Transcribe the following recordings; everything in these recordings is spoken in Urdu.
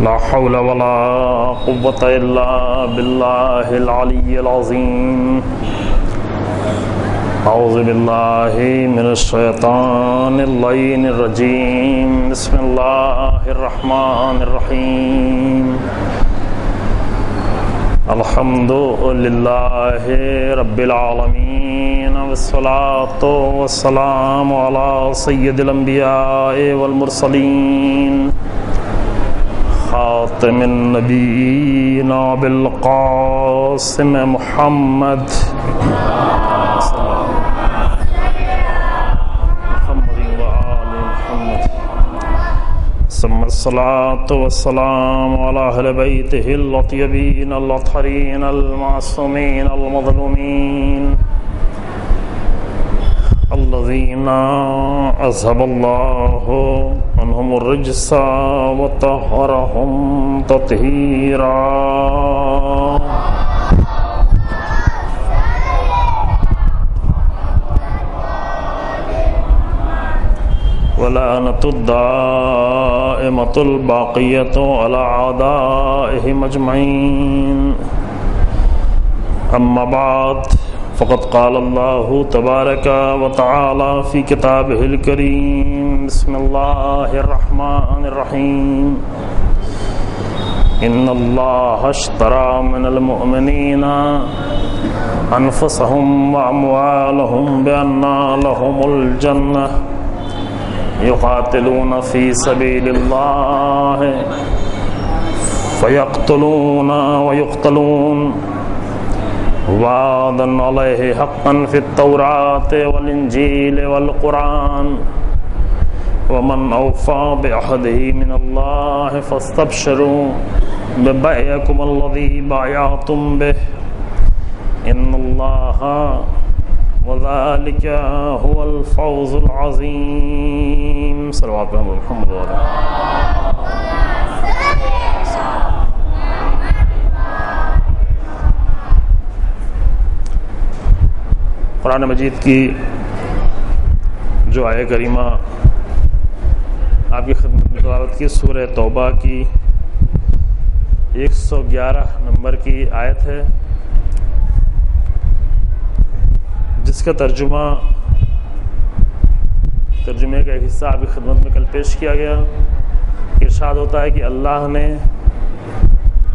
لا حول ولا قوة إلا بالله العلي العظيم. أعوذ بالله من الشيطان اللعين الرجيم. بسم الله الرحمن الرحيم. الحمد لله رب العالمين، والصلاة والسلام على سيد الأنبياء والمرسلين، خاتم النبيين بالقاسم محمد ثم الصلاة والسلام على أهل بيته الطيبين الأطهرين المعصومين المظلومين الذين أذهب الله عنهم الرجس وطهرهم تطهيرا. ولعنة الدائمة الباقية على أعدائهم أجمعين. أما بعد، فقد قال الله تبارك وتعالى في كتابه الكريم. بسم الله الرحمن الرحيم. إن الله اشترى من المؤمنين أنفسهم وأموالهم بأن لهم الجنة يقاتلون في سبيل الله فيقتلون ويقتلون وعدا عليه حقا في التوراة والإنجيل والقرآن ومن أوفى بعهده من الله فاستبشروا ببيعكم الذي بايعتم به إن الله وذلك هو الفوز العظيم. صلوات محمد وعلى قرآن مجید کی جو آیہ کریمہ آپ کی خدمت میں تلاوت کی، سورہ توبہ کی 111 نمبر کی آیت ہے، جس کا ترجمے کا ایک حصہ آپ کی خدمت میں کل پیش کیا گیا. ارشاد ہوتا ہے کہ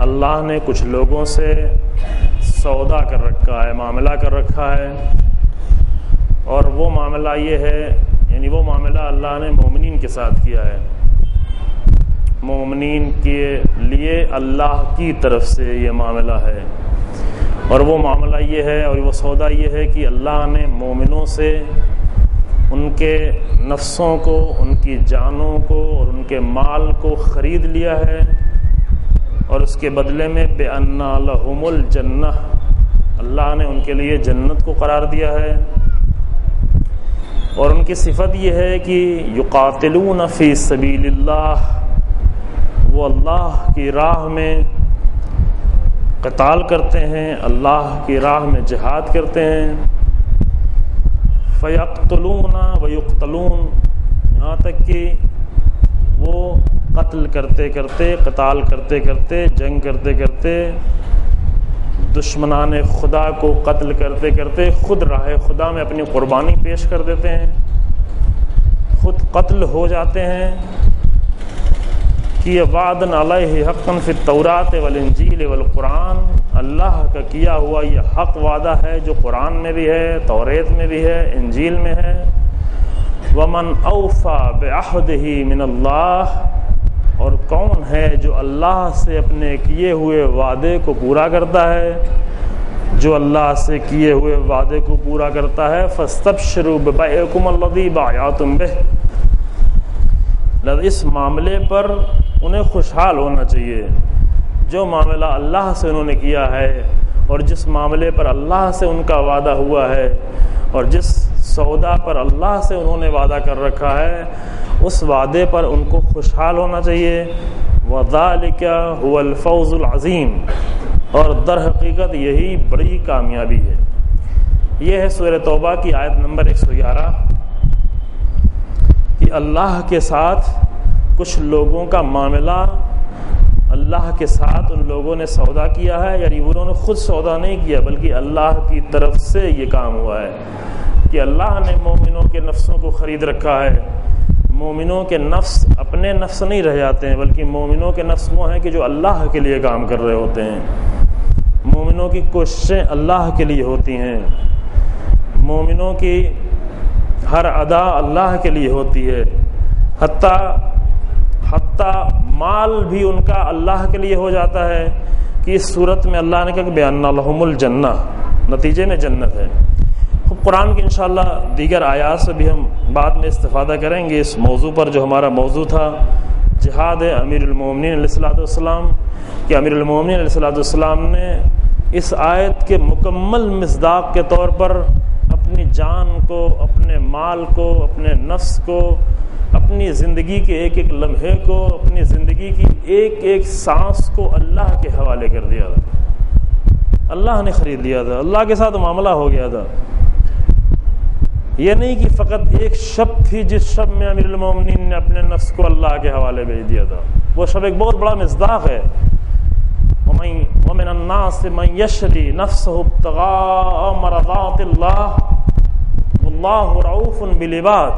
اللہ نے کچھ لوگوں سے سودا کر رکھا ہے، معاملہ کر رکھا ہے، اور وہ معاملہ یہ ہے، یعنی وہ معاملہ اللہ نے مومنین کے ساتھ کیا ہے. مومنین کے لیے اللہ کی طرف سے یہ معاملہ ہے، اور وہ معاملہ یہ ہے اور وہ سودا یہ ہے کہ اللہ نے مومنوں سے ان کے نفسوں کو، ان کی جانوں کو اور ان کے مال کو خرید لیا ہے، اور اس کے بدلے میں بِأَنَّ لَهُمُ الْجَنَّةَ، اللہ نے ان کے لیے جنت کو قرار دیا ہے. اور ان کی صفت یہ ہے کہ یقاتلون فی سبیل اللہ، وہ اللہ کی راہ میں قتال کرتے ہیں، اللہ کی راہ میں جہاد کرتے ہیں. فیقتلون ویقتلون، یہاں تک کہ وہ قتل کرتے کرتے، قتال کرتے کرتے، جنگ کرتے کرتے، دشمنان خدا کو قتل کرتے کرتے خود راہ خدا میں اپنی قربانی پیش کر دیتے ہیں، خود قتل ہو جاتے ہیں. کہ وعدن علیہ حقا فی التوراۃ والانجیل والقرآن، اللہ کا کیا ہوا یہ حق وعدہ ہے جو قرآن میں بھی ہے، توریت میں بھی ہے، انجیل میں ہے. ومن اوفی بعہدہ من اللہ، اور کون ہے جو اللہ سے اپنے کیے ہوئے وعدے کو پورا کرتا ہے، جو اللہ سے کیے ہوئے وعدے کو پورا کرتا ہے. فاستبشروا ببیعکم الذی بایعتم بہ، اس معاملے پر انہیں خوشحال ہونا چاہیے جو معاملہ اللہ سے انہوں نے کیا ہے، اور جس معاملے پر اللہ سے ان کا وعدہ ہوا ہے، اور جس سودا پر اللہ سے انہوں نے وعدہ کر رکھا ہے، اس وعدے پر ان کو خوشحال ہونا چاہیے. وَذَلِكَ هُوَ الْفَوْزُ الْعَظِيمُ، اور در حقیقت یہی بڑی کامیابی ہے. یہ ہے سورہ توبہ کی آیت نمبر 111 کہ اللہ کے ساتھ کچھ لوگوں کا معاملہ اللہ کے ساتھ ان لوگوں نے سودا کیا ہے، یعنی انہوں نے خود سودا نہیں کیا بلکہ اللہ کی طرف سے یہ کام ہوا ہے کہ اللہ نے مومنوں کے نفسوں کو خرید رکھا ہے۔ مومنوں کے نفس اپنے نفس نہیں رہ جاتے ہیں، بلکہ مومنوں کے نفس وہ ہیں کہ جو اللہ کے لیے کام کر رہے ہوتے ہیں۔ مومنوں کی کوششیں اللہ کے لیے ہوتی ہیں، مومنوں کی ہر ادا اللہ کے لیے ہوتی ہے، حتیٰ مال بھی ان کا اللہ کے لیے ہو جاتا ہے کہ اس صورت میں اللہ نے کہا کہ بِأَنَّ لَهُمُ الْجَنَّةَ، نتیجے میں جنت ہے۔ قرآن کی انشاءاللہ دیگر آیات سے بھی ہم بعد میں استفادہ کریں گے اس موضوع پر جو ہمارا موضوع تھا، جہاد امیر المومنین علیہ الصلوۃ والسلام، کہ امیر المومنین علیہ الصلوۃ والسلام نے اس آیت کے مکمل مصداق کے طور پر اپنی جان کو، اپنے مال کو، اپنے نفس کو، اپنی زندگی کے ایک ایک لمحے کو، اپنی زندگی کی ایک ایک سانس کو اللہ کے حوالے کر دیا تھا۔ اللہ نے خرید لیا تھا، اللہ کے ساتھ معاملہ ہو گیا تھا۔ یہ نہیں کہ فقط ایک شب تھی جس شب میں امیر المومنین نے اپنے نفس کو اللہ کے حوالے بھیج دیا تھا، وہ شب ایک بہت بڑا مصداق ہے۔ وَمِنَ النَّاسِ مَن يَشْرِي نَفْسَهُ ابْتِغَاءَ مَرْضَاتِ اللَّهِ وَاللَّهُ رَءُوفٌ بِالْعِبَادِ۔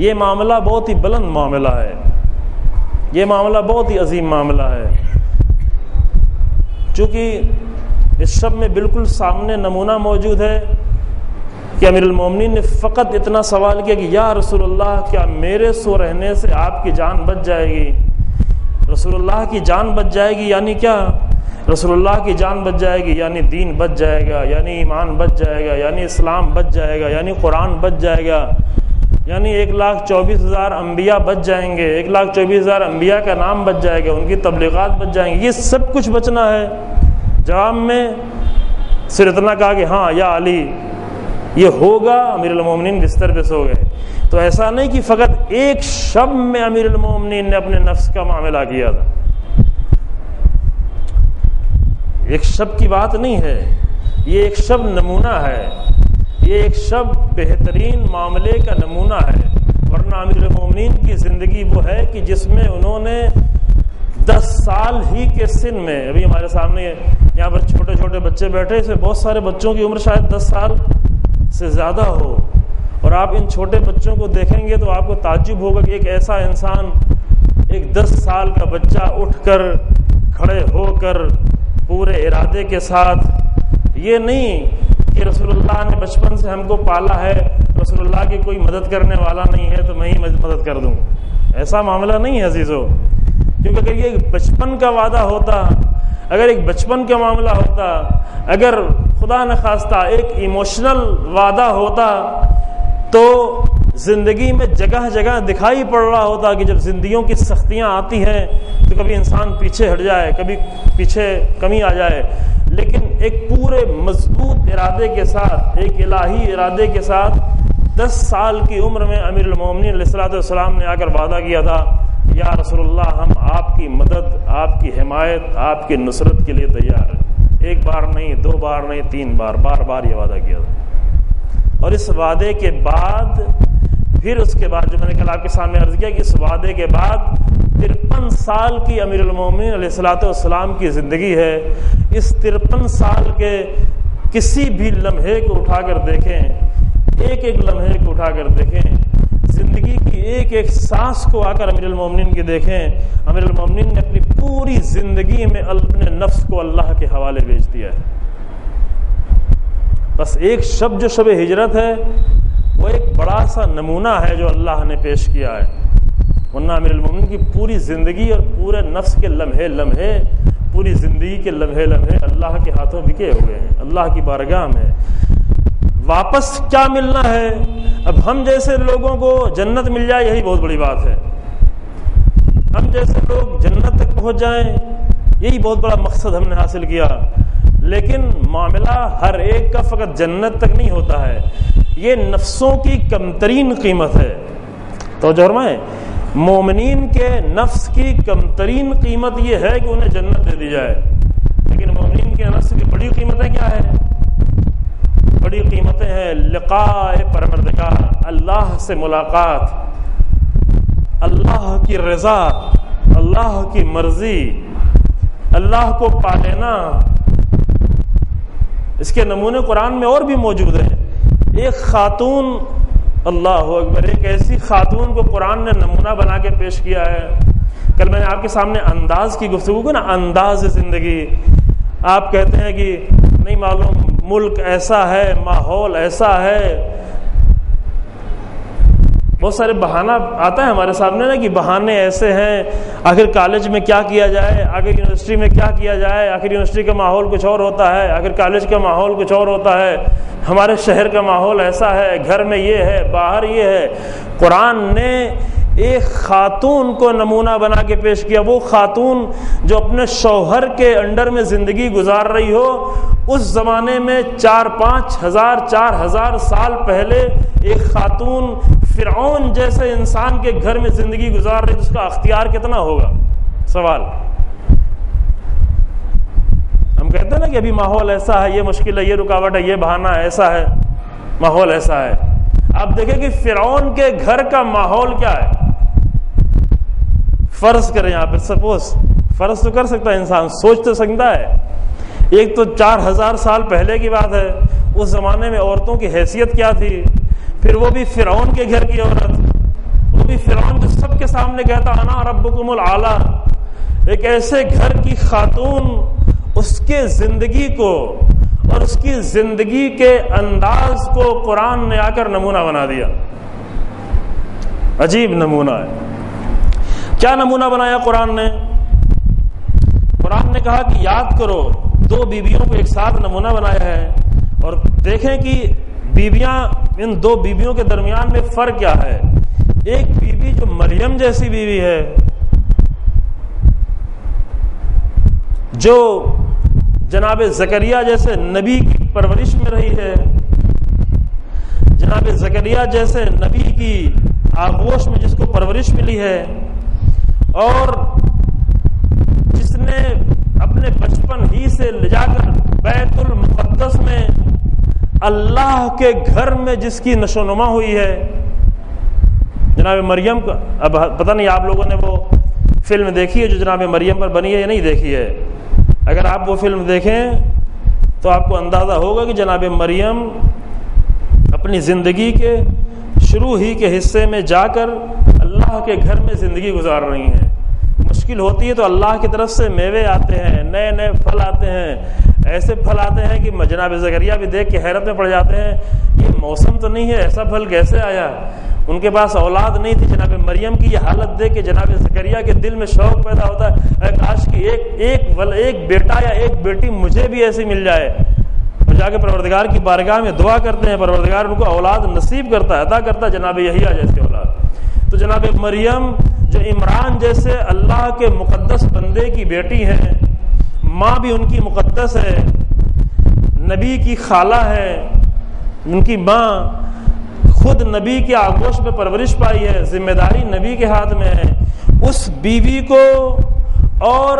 یہ معاملہ بہت ہی بلند معاملہ ہے، یہ معاملہ بہت ہی عظیم معاملہ ہے، چونکہ اس شب میں بالکل سامنے نمونہ موجود ہے کہ امیر المومنین نے فقط اتنا سوال کیا کہ یا رسول اللہ، کیا میرے سو رہنے سے آپ کی جان بچ جائے گی؟ رسول اللہ کی جان بچ جائے گی یعنی کیا؟ رسول اللہ کی جان بچ جائے گی یعنی دین بچ جائے گا، یعنی ایمان بچ جائے گا، یعنی اسلام بچ جائے گا، یعنی قرآن بچ جائے گا، یعنی 1,24,000 انبیاء بچ جائیں گے، 1,24,000 انبیاء کا نام بچ جائے گا، ان کی تبلیغات بچ جائیں گی، یہ سب کچھ بچنا ہے؟ جواب میں صرف اتنا کہا کہ ہاں یا علی یہ ہوگا۔ امیر المومنین بستر پہ سو گئے۔ تو ایسا نہیں کہ فقط ایک شب میں امیر المومنین نے اپنے نفس کا معاملہ کیا تھا، ایک شب کی بات نہیں ہے، یہ ایک شب نمونہ ہے، یہ ایک شب بہترین معاملے کا نمونہ ہے۔ ورنہ امیر المومنین کی زندگی وہ ہے کہ جس میں انہوں نے 10 سال ہی کے سن میں، ابھی ہمارے سامنے یہاں پر چھوٹے چھوٹے بچے بیٹھے، اس میں بہت سارے بچوں کی عمر شاید 10 سال سے زیادہ ہو، اور آپ ان چھوٹے بچوں کو دیکھیں گے تو آپ کو تعجب ہوگا کہ ایک ایسا انسان، ایک 10 سال کا بچہ اٹھ کر کھڑے ہو کر پورے ارادے کے ساتھ، یہ نہیں کہ رسول اللہ نے بچپن سے ہم کو پالا ہے، رسول اللہ کی کوئی مدد کرنے والا نہیں ہے تو میں ہی مدد کر دوں، ایسا معاملہ نہیں ہے عزیزو۔ کیونکہ اگر یہ بچپن کا وعدہ ہوتا، اگر ایک بچپن کا معاملہ ہوتا، اگر خدا نخواستہ ایک ایموشنل وعدہ ہوتا تو زندگی میں جگہ جگہ دکھائی پڑ رہا ہوتا کہ جب زندگیوں کی سختیاں آتی ہیں تو کبھی انسان پیچھے ہٹ جائے، کبھی پیچھے کمی آ جائے، لیکن ایک پورے مضبوط ارادے کے ساتھ، ایک الہی ارادے کے ساتھ 10 سال کی عمر میں امیر المومنین علیہ الصلوۃ والسلام نے آ کر وعدہ کیا تھا، یا رسول اللہ ہم آپ کی مدد، آپ کی حمایت، آپ کی نصرت کے لیے تیار ہیں۔ ایک بار نہیں، 2 بار نہیں، 3 بار، بار بار یہ وعدہ کیا تھا۔ اور اس وعدے کے بعد پھر اس کے بعد جو میں نے کل آپ کے سامنے عرض کیا کہ اس وعدے کے بعد 53 سال کی امیر المومنین علیہ الصلوۃ والسلام کی زندگی ہے۔ اس 53 سال کے کسی بھی لمحے کو اٹھا کر دیکھیں، ایک ایک لمحے کو اٹھا کر دیکھیں، زندگی کی ایک ایک سانس کو آ کر امیر المومنین کی دیکھیں۔ امیر المومنین نے اپنی پوری زندگی میں اپنے نفس کو اللہ کے حوالے بیچ دیا ہے۔ بس ایک شب جو شب ہجرت ہے وہ ایک بڑا سا نمونہ ہے جو اللہ نے پیش کیا ہے، ورنہ امیر المومنین کی پوری زندگی اور پورے نفس کے لمحے لمحے، پوری زندگی کے لمحے لمحے اللہ کے ہاتھوں بکے ہوئے ہیں، اللہ کی بارگاہ میں۔ واپس کیا ملنا ہے؟ اب ہم جیسے لوگوں کو جنت مل جائے یہی بہت بڑی بات ہے، ہم جیسے لوگ جنت تک پہنچ جائیں یہی بہت بڑا مقصد ہم نے حاصل کیا۔ لیکن معاملہ ہر ایک کا فقط جنت تک نہیں ہوتا ہے، یہ نفسوں کی کمترین قیمت ہے۔ تو فرمائیں مومنین کے نفس کی کمترین قیمت یہ ہے کہ انہیں جنت دے دی جائے، لیکن مومنین کے نفس کی بڑی قیمتیں کیا ہے؟ بڑی قیمتیں ہیں لقاء پروردگار، اللہ سے ملاقات، اللہ کی رضا، اللہ کی مرضی، اللہ کو پا لینا، اس کے نمونے قرآن میں اور بھی موجود ہیں۔ ایک خاتون، اللہ اکبر، ایک ایسی خاتون کو قرآن نے نمونہ بنا کے پیش کیا ہے۔ کل میں نے آپ کے سامنے انداز کی گفتگو کی نا، انداز زندگی۔ آپ کہتے ہیں کہ نہیں معلوم ملک ایسا ہے، ماحول ایسا ہے، بہت سارے بہانہ آتا ہے ہمارے سامنے نا کہ بہانے ایسے ہیں، آخر کالج میں کیا کیا جائے، آخر یونیورسٹی میں کیا کیا جائے، آخر یونیورسٹی کا ماحول کچھ اور ہوتا ہے، آخر کالج کا ماحول کچھ اور ہوتا ہے، ہمارے شہر کا ماحول ایسا ہے، گھر میں یہ ہے، باہر یہ ہے۔ قرآن نے ایک خاتون کو نمونہ بنا کے پیش کیا، وہ خاتون جو اپنے شوہر کے انڈر میں زندگی گزار رہی ہو۔ اس زمانے میں 4,000 سال پہلے ایک خاتون فرعون جیسے انسان کے گھر میں زندگی گزار رہی، تو اس کا اختیار کتنا ہوگا؟ سوال۔ ہم کہتے ہیں نا کہ ابھی ماحول ایسا ہے، یہ مشکل ہے، یہ رکاوٹ ہے، یہ بہانہ ہے، ایسا ہے، ماحول ایسا ہے۔ آپ دیکھیں کہ فرعون کے گھر کا ماحول کیا ہے۔ فرض کریں یہاں پہ، سپوز فرض تو کر سکتا ہے انسان، سوچ تو سکتا ہے۔ ایک تو 4,000 سال پہلے کی بات ہے، اس زمانے میں عورتوں کی حیثیت کیا تھی، پھر وہ بھی فرعون کے گھر کی عورت، وہ بھی فرعون جو سب کے سامنے کہتا انا ربکم الاعلیٰ، ایک ایسے گھر کی خاتون، اس کے زندگی کو اور اس کی زندگی کے انداز کو قرآن نے آ کر نمونہ بنا دیا۔ عجیب نمونہ ہے۔ کیا نمونہ بنایا قرآن نے؟ قرآن نے کہا کہ یاد کرو، 2 بیویوں کو ایک ساتھ نمونہ بنایا ہے، اور دیکھیں کہ بیویاں، ان 2 بیویوں کے درمیان میں فرق کیا ہے۔ ایک بیوی جو مریم جیسی بیوی ہے، جو جناب زکریا جیسے نبی کی پرورش میں رہی ہے، جناب زکریا جیسے نبی کی آغوش میں جس کو پرورش ملی ہے، اور جس نے اپنے بچپن ہی سے لے جا کر بیت المقدس میں اللہ کے گھر میں جس کی نشو نما ہوئی ہے، جناب مریم کا۔ اب پتہ نہیں آپ لوگوں نے وہ فلم دیکھی ہے جو جناب مریم پر بنی ہے یا نہیں دیکھی ہے۔ اگر آپ وہ فلم دیکھیں تو آپ کو اندازہ ہوگا کہ جناب مریم اپنی زندگی کے شروع ہی کے حصے میں جا کر اللہ کے گھر میں زندگی گزار رہی ہیں۔ مشکل ہوتی ہے تو اللہ کی طرف سے میوے آتے ہیں، نئے نئے پھل آتے ہیں، ایسے پھل آتے ہیں کہ جناب زکریا بھی دیکھ کے حیرت میں پڑ جاتے ہیں، یہ موسم تو نہیں ہے، ایسا پھل کیسے آیا؟ ان کے پاس اولاد نہیں تھی۔ جناب مریم کی یہ حالت دیکھ کے جناب زکریا کے دل میں شوق پیدا ہوتا ہے، اے کاش کہ ایک بیٹا یا ایک بیٹی مجھے بھی ایسی مل جائے، اور جا کے پروردگار کی بارگاہ میں دعا کرتے ہیں، پروردگار ان کو اولاد نصیب کرتا ہے، عطا کرتا ہے، جناب یحییٰ جیسے اولاد۔ تو جناب مریم جو عمران جیسے اللہ کے مقدس بندے کی بیٹی ہیں، ماں بھی ان کی مقدس ہے، نبی کی خالہ ہے، ان کی ماں خود نبی کے آغوش میں پرورش پائی ہے، ذمہ داری نبی کے ہاتھ میں ہے۔ اس بیوی کو اور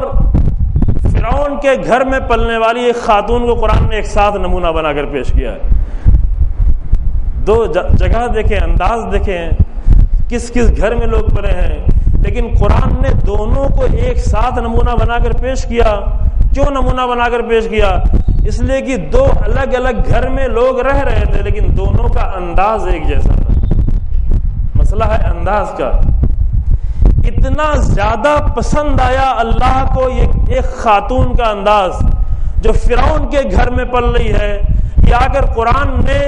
فرعون کے گھر میں پلنے والی ایک خاتون کو قرآن نے ایک ساتھ نمونہ بنا کر پیش کیا ہے۔ 2 جگہ دیکھیں، انداز دیکھیں، کس کس گھر میں لوگ پلے ہیں، لیکن قرآن نے دونوں کو ایک ساتھ نمونہ بنا کر پیش کیا۔ کیوں نمونہ بنا کر پیش کیا؟ اس لیے کہ 2 الگ الگ گھر میں لوگ رہ رہے تھے، لیکن دونوں کا انداز ایک جیسا تھا۔ مسئلہ ہے انداز کا۔ اتنا زیادہ پسند آیا اللہ کو یہ ایک خاتون کا انداز جو فرعون کے گھر میں پل رہی ہے، کہ آ کر قرآن نے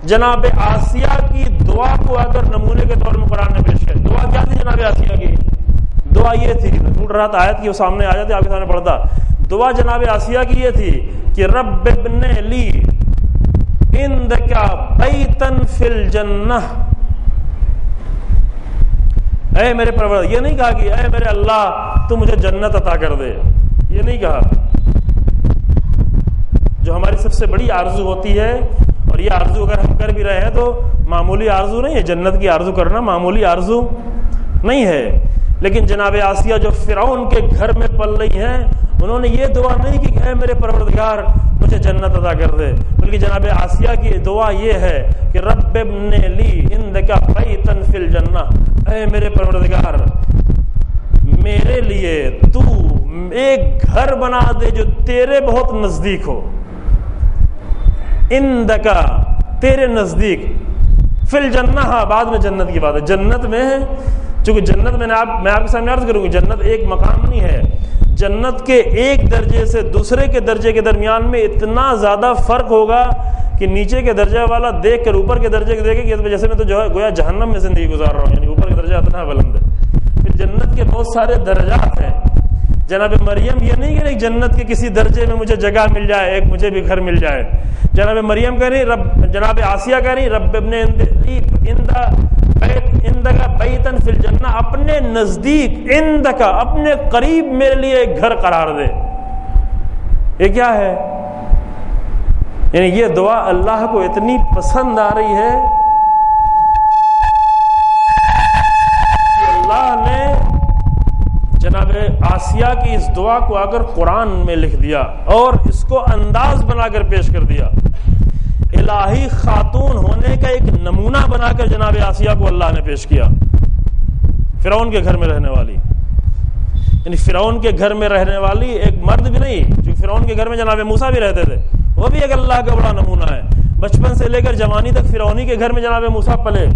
جناب آسیہ کی دعا کو آ کر نمونے کے طور میں قرآن نے پیش کیا۔ دعا کیا تھی جناب آسیہ کی؟ دعا یہ تھی، میں ڈھونڈ رہا تھا آیت کی، وہ سامنے آ جاتی، آپ کے سامنے پڑھتا۔ دعا جناب آسیہ کی یہ تھی کہ رب ابن لی عندک بیتا فی الجنہ، اے میرے پروردگار، یہ نہیں کہا کہ اے میرے اللہ تو مجھے جنت عطا کر دے، یہ نہیں کہا۔ جو ہماری سب سے بڑی آرزو ہوتی ہے، اور یہ آرزو اگر ہم کر بھی رہے ہیں تو معمولی آرزو نہیں ہے، جنت کی آرزو کرنا معمولی آرزو نہیں ہے، لیکن جناب آسیہ جو فرعون کے گھر میں پل رہی ہیں، انہوں نے یہ دعا نہیں کی کہ اے میرے پروردگار مجھے جنت عطا کر دے، بلکہ جناب آسیہ کی دعا یہ ہے کہ رب ابن لی عندک بیتا فی الجنہ، اے میرے پروردگار میرے لیے تو ایک گھر بنا دے جو تیرے بہت نزدیک ہو، اندکا تیرے نزدیک، فی الجنہ، ہاں بعد میں جنت کی بات ہے، جنت میں چونکہ جنت میں آپ کے سامنے عرض کروں گی، جنت ایک مقام نہیں ہے، جنت کے ایک درجے سے دوسرے کے درجے کے درمیان میں اتنا زیادہ فرق ہوگا کہ نیچے کے درجہ والا دیکھ کر اوپر کے درجے کو دیکھے کہ جیسے میں تو جو ہے گویا جہنم میں زندگی گزار رہا ہوں، یعنی اوپر کا درجہ اتنا بلند ہے۔ پھر جنت کے بہت سارے درجات ہیں۔ جناب مریم یہ نہیں کہ جنت کے کسی درجے میں مجھے جگہ مل جائے، ایک مجھے بھی گھر مل جائے۔ جناب مریم کہہ رہی، جناب آسیہ کہہ رہی، رب ابن اندکا بیتن فی الجنہ، اپنے نزدیک، اندکا اپنے قریب میرے لیے ایک گھر قرار دے۔ یہ کیا ہے؟ یعنی یہ دعا اللہ کو اتنی پسند آ رہی ہے کہ اللہ نے جناب آسیہ کی اس دعا کو اگر قرآن میں لکھ دیا اور اس کو انداز بنا کر پیش کر دیا، الہی خاتون ہونے کا ایک نمونہ بنا کر جناب آسیہ کو اللہ نے پیش کیا، فرعون کے گھر میں رہنے والی، یعنی فرعون کے گھر میں رہنے والی ایک مرد بھی نہیں، جو فرعون کے گھر میں جناب موسیٰ بھی رہتے تھے، وہ بھی ایک اللہ کا بڑا نمونہ ہے۔ بچپن سے لے کر جوانی تک فرعونی کے گھر میں جناب موسیٰ پلے،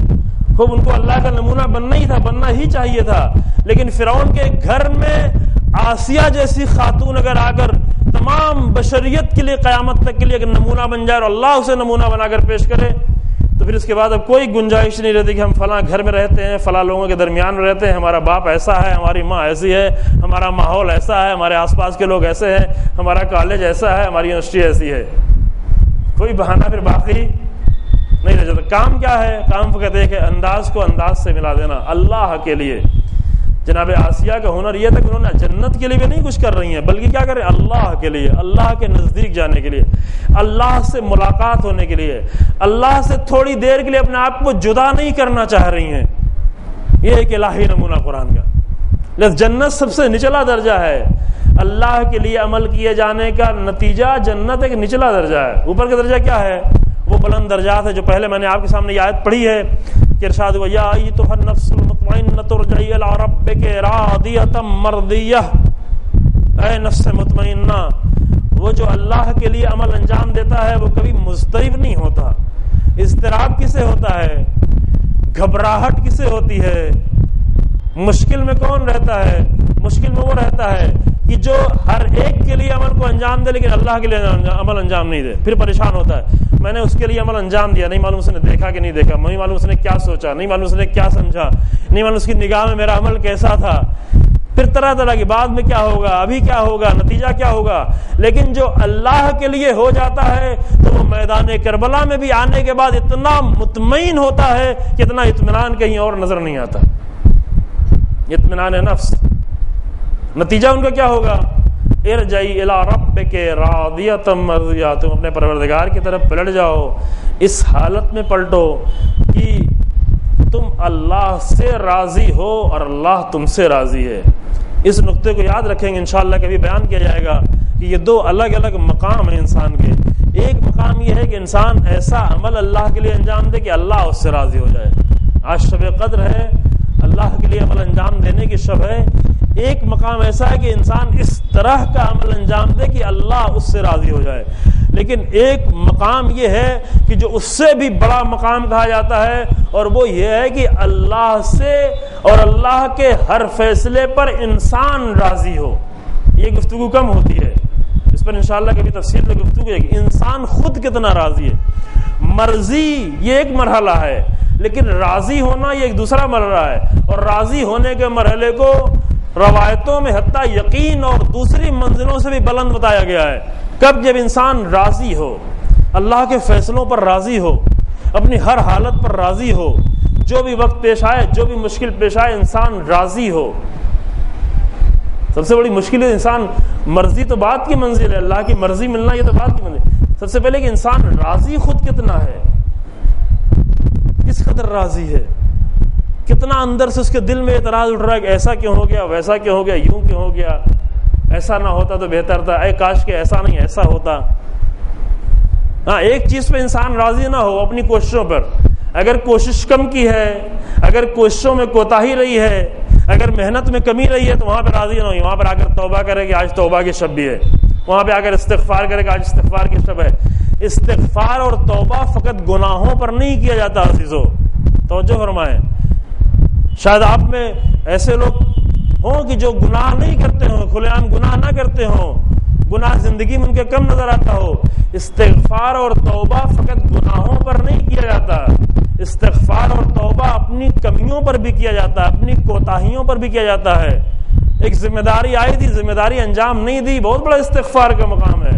خوب ان کو اللہ کا نمونہ بننا ہی تھا، بننا ہی چاہیے تھا، لیکن فرعون کے گھر میں آسیہ جیسی خاتون اگر آ کر تمام بشریت کے لیے قیامت تک کے لیے اگر نمونہ بن جائے اور اللہ اسے نمونہ بنا کر پیش کرے، تو پھر اس کے بعد اب کوئی گنجائش نہیں رہتی کہ ہم فلاں گھر میں رہتے ہیں، فلاں لوگوں کے درمیان میں رہتے ہیں، ہمارا باپ ایسا ہے، ہماری ماں ایسی ہے، ہمارا ماحول ایسا ہے، ہمارے آس پاس کے لوگ ایسے ہیں، ہمارا کالج ایسا ہے، ہماری یونیورسٹی ایسی ہے۔ کوئی بہانہ پھر باقی نہیں رہ جاتا۔ کام کیا ہے؟ کام فقط ایک ہے، انداز کو انداز سے ملا دینا اللہ کے لیے۔ جناب آسیہ کا ہنر یہ تھا کہ انہوں نے جنت کے لیے بھی نہیں کچھ کر رہی ہیں، بلکہ کیا کریں؟ اللہ کے لیے، اللہ کے نزدیک جانے کے لیے، اللہ سے ملاقات ہونے کے لیے، اللہ سے تھوڑی دیر کے لیے اپنے آپ کو جدا نہیں کرنا چاہ رہی ہیں۔ یہ ایک الہی نمونہ قرآن کا۔ لیکن جنت سب سے نچلا درجہ ہے، اللہ کے لیے عمل کیے جانے کا نتیجہ جنت ایک نچلا درجہ ہے۔ اوپر کا درجہ کیا ہے؟ وہ بلند درجات ہے جو پہلے میں نے آپ کے سامنے یہ آیت پڑھی ہے کہ ارشاد ہوا، یا ایتھا النفس المطمئنۃ ارجعی الی ربک راضیۃ مرضیہ، اے نفس مطمئنہ، وہ جو اللہ کے لیے عمل انجام دیتا ہے وہ کبھی مضطرب نہیں ہوتا۔ اضطراب کسے ہوتا ہے؟ گھبراہٹ کسے ہوتی ہے؟ مشکل میں کون رہتا ہے؟ مشکل میں وہ رہتا ہے کہ جو ہر ایک کے لیے عمل کو انجام دے لیکن اللہ کے لیے عمل انجام نہیں دے، پھر پریشان ہوتا ہے۔ میں نے اس کے لیے عمل انجام دیا، نہیں معلوم اس نے دیکھا کہ نہیں دیکھا، نہیں معلوم اس نے کیا سوچا، نہیں معلوم اس نے کیا سمجھا، نہیں معلوم اس کی نگاہ میں میرا عمل کیسا تھا، پھر طرح طرح کی بعد میں کیا ہوگا، ابھی کیا ہوگا، نتیجہ کیا ہوگا۔ لیکن جو اللہ کے لیے ہو جاتا ہے تو وہ میدان کربلا میں بھی آنے کے بعد اتنا مطمئن ہوتا ہے کہ اتنا اطمینان کہیں اور نظر نہیں آتا، اطمینان نفس۔ نتیجہ ان کا کیا ہوگا؟ ارجعی الی ربک راضیۃ مرضیہ، تم اپنے پروردگار کی طرف پلٹ جاؤ، اس حالت میں پلٹو کہ تم اللہ سے راضی ہو اور اللہ تم سے راضی ہے۔ اس نقطے کو یاد رکھیں گے، انشاءاللہ کبھی بیان کیا جائے گا کہ یہ دو الگ الگ مقام ہیں انسان کے۔ ایک مقام یہ ہے کہ انسان ایسا عمل اللہ کے لیے انجام دے کہ اللہ اس سے راضی ہو جائے۔ آج شب قدر ہے، اللہ کے لیے عمل انجام دینے کی شب ہے۔ ایک مقام ایسا ہے کہ انسان اس طرح کا عمل انجام دے کہ اللہ اس سے راضی ہو جائے، لیکن ایک مقام یہ ہے کہ جو اس سے بھی بڑا مقام کہا جاتا ہے، اور وہ یہ ہے کہ اللہ سے اور اللہ کے ہر فیصلے پر انسان راضی ہو۔ یہ گفتگو کم ہوتی ہے، اس پر انشاءاللہ کبھی تفصیل میں گفتگو ہے کہ انسان خود کتنا راضی ہے۔ مرضی یہ ایک مرحلہ ہے، لیکن راضی ہونا یہ ایک دوسرا مرحلہ ہے، اور راضی ہونے کے مرحلے کو روایتوں میں حتیٰ یقین اور دوسری منزلوں سے بھی بلند بتایا گیا ہے۔ کب؟ جب انسان راضی ہو، اللہ کے فیصلوں پر راضی ہو، اپنی ہر حالت پر راضی ہو، جو بھی وقت پیش آئے، جو بھی مشکل پیش آئے، انسان راضی ہو۔ سب سے بڑی مشکل ہے انسان، مرضی تو بات کی منزل ہے، اللہ کی مرضی ملنا یہ تو بات کی منزل۔ سب سے پہلے کہ انسان راضی خود کتنا ہے، کس قدر راضی ہے، کتنا اندر سے اس کے دل میں اعتراض اٹھ رہا ہے کہ ایسا کیوں ہو گیا، ویسا کیوں ہو گیا، یوں کیوں ہو گیا، ایسا نہ ہوتا تو بہتر تھا، اے کاش کہ ایسا نہیں ایسا ہوتا۔ ہاں، ایک چیز پہ انسان راضی نہ ہو، اپنی کوششوں پر۔ اگر کوشش کم کی ہے، اگر کوششوں میں کوتاہی رہی ہے، اگر محنت میں کمی رہی ہے تو وہاں پہ راضی نہ ہوئی، وہاں پر آ کر توبہ کرے کہ آج توبہ کی شب بھی ہے، وہاں پہ آ کر استغفار کرے کہ آج استغفار کی شب ہے۔ استغفار اور توبہ فقط گناہوں پر نہیں کیا جاتا عزیزو، توجہ فرمائیں۔ شاید آپ میں ایسے لوگ ہوں کہ جو گناہ نہیں کرتے ہوں، کھلے عام گناہ نہ کرتے ہوں، گناہ زندگی میں ان کے کم نظر آتا ہو۔ استغفار اور توبہ فقط گناہوں پر نہیں کیا جاتا، استغفار اور توبہ اپنی کمیوں پر بھی کیا جاتا ہے، اپنی کوتاہیوں پر بھی کیا جاتا ہے۔ ایک ذمہ داری آئی تھی، ذمہ داری انجام نہیں دی، بہت بڑا استغفار کا مقام ہے،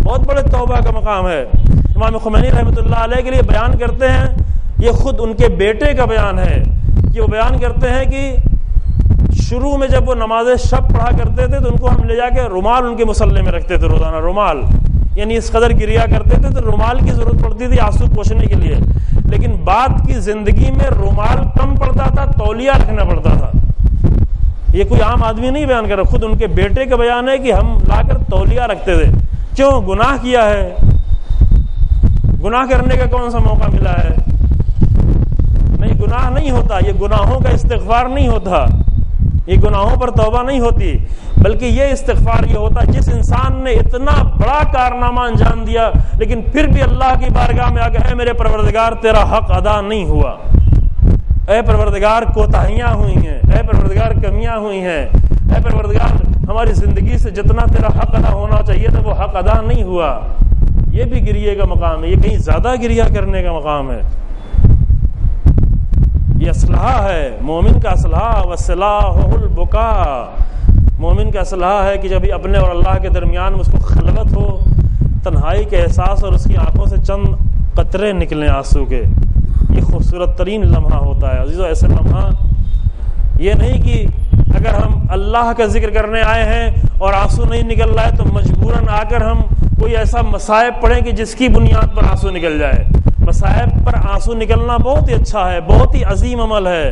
بہت بڑے توبہ کا مقام ہے۔ امام خمینی رحمۃ اللہ علیہ کے لیے بیان کرتے ہیں، یہ خود ان کے بیٹے کا بیان ہے کہ وہ بیان کرتے ہیں کہ شروع میں جب وہ نماز شب پڑھا کرتے تھے تو ان کو ہم لے جا کے رومال ان کے مصلے میں رکھتے تھے، روزانہ رومال، یعنی اس قدر گریا کرتے تھے تو رومال کی ضرورت پڑتی تھی آنسو پوچھنے کے لیے، لیکن بعد کی زندگی میں رومال کم پڑتا تھا، تولیہ رکھنا پڑتا تھا۔ یہ کوئی عام آدمی نہیں بیان کر رہا، خود ان کے بیٹے کا بیان ہے کہ ہم لا کر تولیہ رکھتے تھے۔ کیوں؟ گناہ کیا ہے، گناہ کرنے کا کون سا موقع ملا ہے؟ نہیں، گناہ نہیں ہوتا، یہ گناہوں کا استغفار نہیں ہوتا، یہ گناہوں پر توبہ نہیں ہوتی، بلکہ یہ استغفار یہ ہوتا جس انسان نے اتنا بڑا کارنامہ انجام دیا لیکن پھر بھی اللہ کی بارگاہ میں آ کے اے میرے پروردگار تیرا حق ادا نہیں ہوا، اے پروردگار کوتاہیاں ہوئی ہیں، اے پروردگار کمیاں ہوئی ہیں، اے پروردگار ہماری زندگی سے جتنا تیرا حق ادا ہونا چاہیے تھا وہ حق ادا نہیں ہوا۔ یہ بھی گریے کا مقام ہے، یہ کہیں زیادہ گریہ کرنے کا مقام ہے۔ یہ اسلحہ ہے، مومن کا اسلحہ، وسلاحہ البکا، مومن کا اسلحہ ہے کہ جب اپنے اور اللہ کے درمیان میں اس کو خلوت ہو، تنہائی کے احساس اور اس کی آنکھوں سے چند قطرے نکلیں آنسو کے، یہ خوبصورت ترین لمحہ ہوتا ہے عزیزو۔ ایسے لمحہ یہ نہیں کہ اگر ہم اللہ کا ذکر کرنے آئے ہیں اور آنسو نہیں نکل رہا ہے تو مجبوراً آ کر ہم کوئی ایسا مصائب پڑھیں کہ جس کی بنیاد پر آنسو نکل جائے۔ مصائب پر آنسو نکلنا بہت ہی اچھا ہے، بہت ہی عظیم عمل ہے،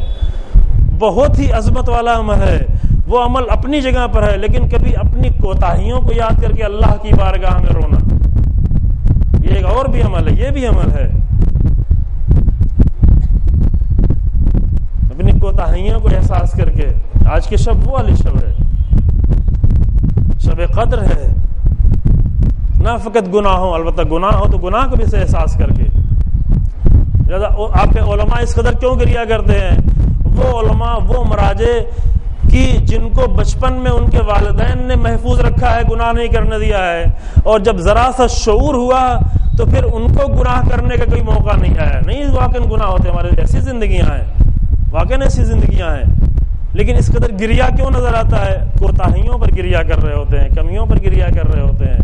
بہت ہی عظمت والا عمل ہے، وہ عمل اپنی جگہ پر ہے، لیکن کبھی اپنی کوتاہیوں کو یاد کر کے اللہ کی بارگاہ میں رونا، یہ ایک اور بھی عمل ہے، یہ بھی عمل ہے۔ اپنی کوتاہیوں کو احساس کر کے، آج کی شب وہ والی شب ہے، شب قدر ہے، نہ فقط گناہ ہو، البتہ گناہ ہو تو گناہ کو بھی سے احساس کر کے۔ آپ کے علماء اس قدر کیوں گریہ کرتے ہیں؟ وہ علماء، وہ مراجع کی جن کو بچپن میں ان کے والدین نے محفوظ رکھا ہے، گناہ نہیں کرنے دیا ہے، اور جب ذرا سا شعور ہوا تو پھر ان کو گناہ کرنے کا کوئی موقع نہیں آیا۔ نہیں، واقعی گناہ ہوتے، ہمارے ایسی زندگیاں ہیں، واقعی ایسی زندگیاں ہیں، لیکن اس قدر گریہ کیوں نظر آتا ہے؟ کوتاہیوں پر گریہ کر رہے ہوتے ہیں، کمیوں پر گریہ کر رہے ہوتے ہیں،